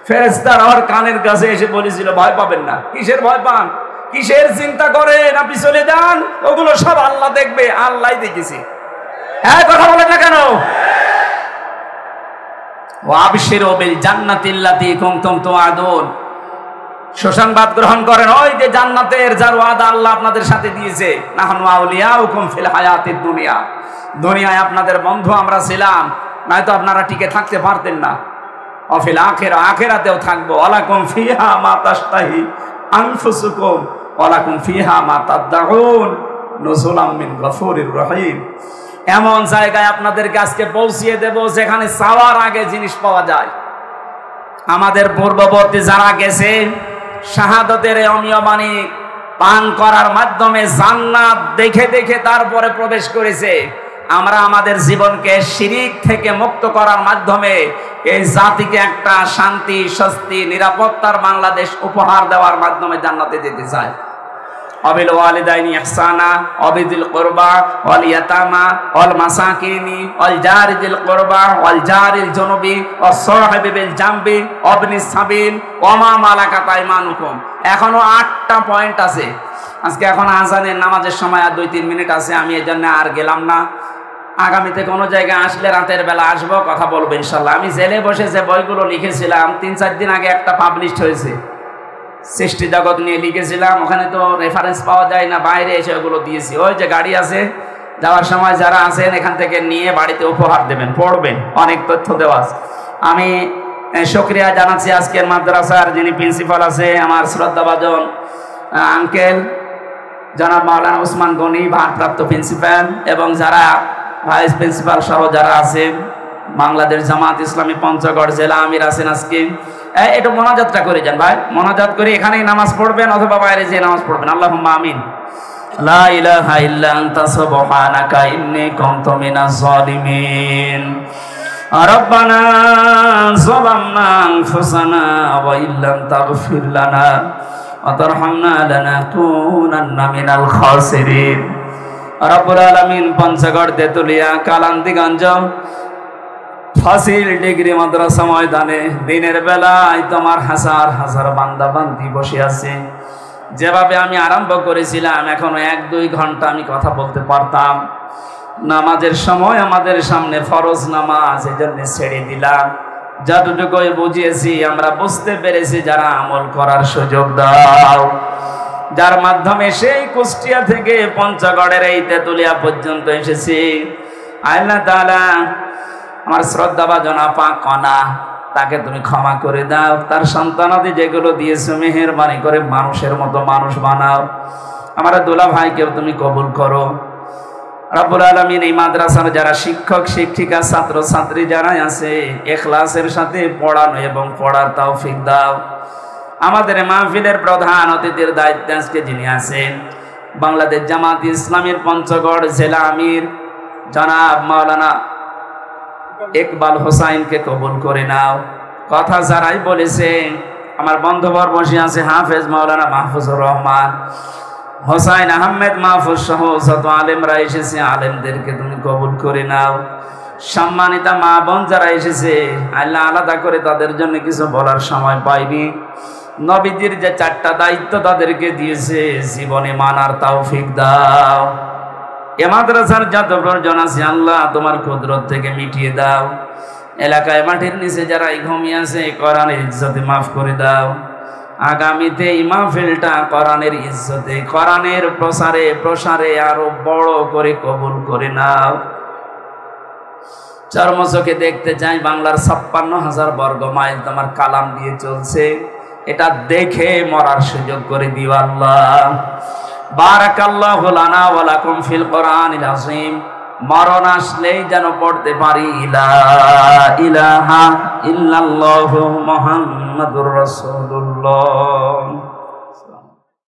ফেরেশতারা আমার কানের কাছে এসে বলেছিল ভয় পাবেন না। কিসের ভয় পান, কিসের চিন্তা করেন, আপনি চলে যান, ওগুলো সব আল্লাহ দেখবে। আল্লাহ দেখেছি। হ্যাঁ, কথা বলেন না কেন? ওয়াবশিরু বিল জান্নাতিল্লাতী কুনতুম তুআদুন, সুসংবাদ গ্রহণ করেন ওই যে জান্নাতের যার ওয়াদা আল্লাহ আপনাদের সাথে দিয়েছে। নাহনু আউলিয়াউকুম ফিল হায়াতিদ দুনিয়া, দুনিয়ায় আপনাদের বন্ধু আমরা ছিলাম, নয়তো আপনারা টিকে থাকতে পারতেন না। অফিল আখিরা, আখিরাতেও থাকবো। ওয়ালাকুম ফিহা মা তাশতাহি আনফুসুকুম ওয়ালাকুম ফিহা মা তাদউন নুজুলাম মিন গফুরির রহিম। এমন জায়গায় আপনাদেরকে আজকে পৌঁছিয়ে দেব যেখানে চাওয়ার আগে জিনিস পাওয়া যায়। আমাদের পূর্ববর্তী যারা গেছে শাহাদাতের অমীয় বাণী পান করার মাধ্যমে জান্নাত দেখে দেখে তারপরে প্রবেশ করেছে। আমরা আমাদের জীবনকে শিরিক থেকে মুক্ত করার মাধ্যমে এই জাতিকে একটা শান্তি, স্বস্তি, নিরাপত্তার বাংলাদেশ উপহার দেওয়ার মাধ্যমে জান্নাতে যেতে চাই। অবিল ওয়ালিদাইনি ইহসানা অবিদিল কুরবা ওয়াল ইয়াতামা ওয়াল মাসাকিনি ওয়াল জারিদিল কুরবা ওয়াল জারিল জুনুবি ওয়াস সাহিবি বিল জামবি ওয়াবনিস সাবিল ওয়া মা মালাকাত আইমানুকুম। এখনো 8টা পয়েন্ট আছে। আজকে এখন আজানের নামাজের সময় আর 2-3 মিনিট আছে, আমি এই জন্য আর গেলাম না। আগামীতে কোনো জায়গায় আসলে রাতের বেলা আসবো, কথা বলবো ইনশাল্লাহ। আমি জেলে বসে যে বইগুলো লিখেছিলাম 3-4 দিন আগে একটা পাবলিশ হয়েছে, সৃষ্টি জগৎ নিয়ে লিখেছিলাম। ওখানে তো রেফারেন্স পাওয়া যায় না, বাইরে এসে ওগুলো দিয়েছি। ওই যে গাড়ি আছে, যাওয়ার সময় যারা আছেন এখান থেকে নিয়ে বাড়িতে উপহার দেবেন, পড়বেন, অনেক তথ্য দেওয়া আছে। আমি শুকরিয়া জানাচ্ছি আজকের মাদ্রাসার যিনি প্রিন্সিপাল আছে, আমার শ্রদ্ধাভাজন আঙ্কেল জনাব মাওলানা ওসমান গনি, ভারপ্রাপ্ত প্রিন্সিপাল, এবং যারা ভাইস প্রিন্সিপাল সহ যারা আছেন, বাংলাদেশ জামাত ইসলামী পঞ্চগড় জেলা আমির আছেন। আজকে একটু মোনাজাতটা করে যান ভাই, মোনাজাত করে এখানেই নামাজ পড়বেন অথবা বাইরে যেয়ে নামাজ পড়বেন। আল্লাহুম্মা আমিন। লা ইলাহা ইল্লা আনতা সুবহানাকা ইন্নী কুনতু মিনাজ জালিমিন। রব্বানা যালামনা আনফুসানা ওয়া ইল্লাম তাগফির লানা ওয়া তারহামনা লানাকুনান্না মিনাল খাসিরিন। রব্বুল আলামিন পঞ্চগড়, তেতুলিয়া, কালান্দিগঞ্জ ফাসিল ডিগ্রি মাদ্রাসা ময়দানে দিনের বেলায় তোমার হাজার হাজার বান্দা বান্দি বসে আছে। যেভাবে আমি আরম্ভ করেছিলাম, এখনো 1-2 ঘন্টা আমি কথা বলতে পারতাম। নামাজের সময় আমাদের সামনে ফরজ নামাজ, এজন্য ছেড়ে দিলাম। যতটুকুই বুঝিয়েছি আমরা বুঝতে পেরেছি, যারা আমল করার সুযোগ দাও, যার মাধ্যমে সেই কুষ্টিয়া থেকে পঞ্চগড়ের এই তেতুলিয়া পর্যন্ত এসেছি। আল্লাহ তাআলা আমার শ্রদ্ধাভাজন আপা কণা, তাকে তুমি ক্ষমা করে দাও। তার সন্তানাদি যেগুলো দিয়েছো মেহেরবানি করে মানুষের মতো মানুষ বানাও। আমার দুলা ভাইকেও তুমি কবুল করো। রব্বুল আলামিন এই মাদ্রাসার যারা শিক্ষক শিক্ষিকা ছাত্র ছাত্রী যারা আছে, ইখলাসের সাথে পড়ানো এবং পড়ার তৌফিক দাও। আমাদের মাহফিলের প্রধান অতিথির দায়িত্বে আজকে যিনি আছেন, বাংলাদেশ জামাত ইসলামীর পঞ্চগড় জেলা আমির জনাব মাওলানা ইকবাল হোসাইনকে কবুল করে নাও। কথা যারাই বলেছে, আমার বন্ধুবর বসে আছে হাফেজ মাওলানা মাহফুজুর রহমান, হোসাইন আহমেদ মাহফুজ সহ যত আলেমরা এসেছে, আলেমদেরকে তুমি কবুল করে নাও। সম্মানিতা মা বোন যারা এসেছে, আল্লাহ আলাদা করে তাদের জন্য কিছু বলার সময় পাইনি। নবীজির যে 4টা দায়িত্ব তাদেরকে দিয়েছে, জীবনে মানার তৌফিক দাও। এ মাদ্রাসার যত প্রয়োজন আছে আল্লাহ তোমার কুদরত থেকে মিটিয়ে দাও। এলাকায় মাটির নিচে যারা ঘুমিয়ে আছে, কোরআনের ইজ্জতে মাফ করে দাও। আগামীতে এই মাহফিলটা কোরআনের ইজ্জতে, কোরআনের প্রসারে প্রসারে আরো বড় করে কবুল করে নাও। চর্মচোখে দেখতে চাই বাংলার 56,000 বর্গ মাইল তোমার কালাম দিয়ে চলছে, এটা দেখে মরার সুযোগ করে দিও আল্লাহ। বারাকাল্লাহু লানা ওয়া লাকুম ফিল কোরআনিল আযীম মরণ আসলেই যেন পড়তে পারি লা ইলাহা ইল্লাল্লাহু মুহাম্মাদুর রাসূলুল্লাহ।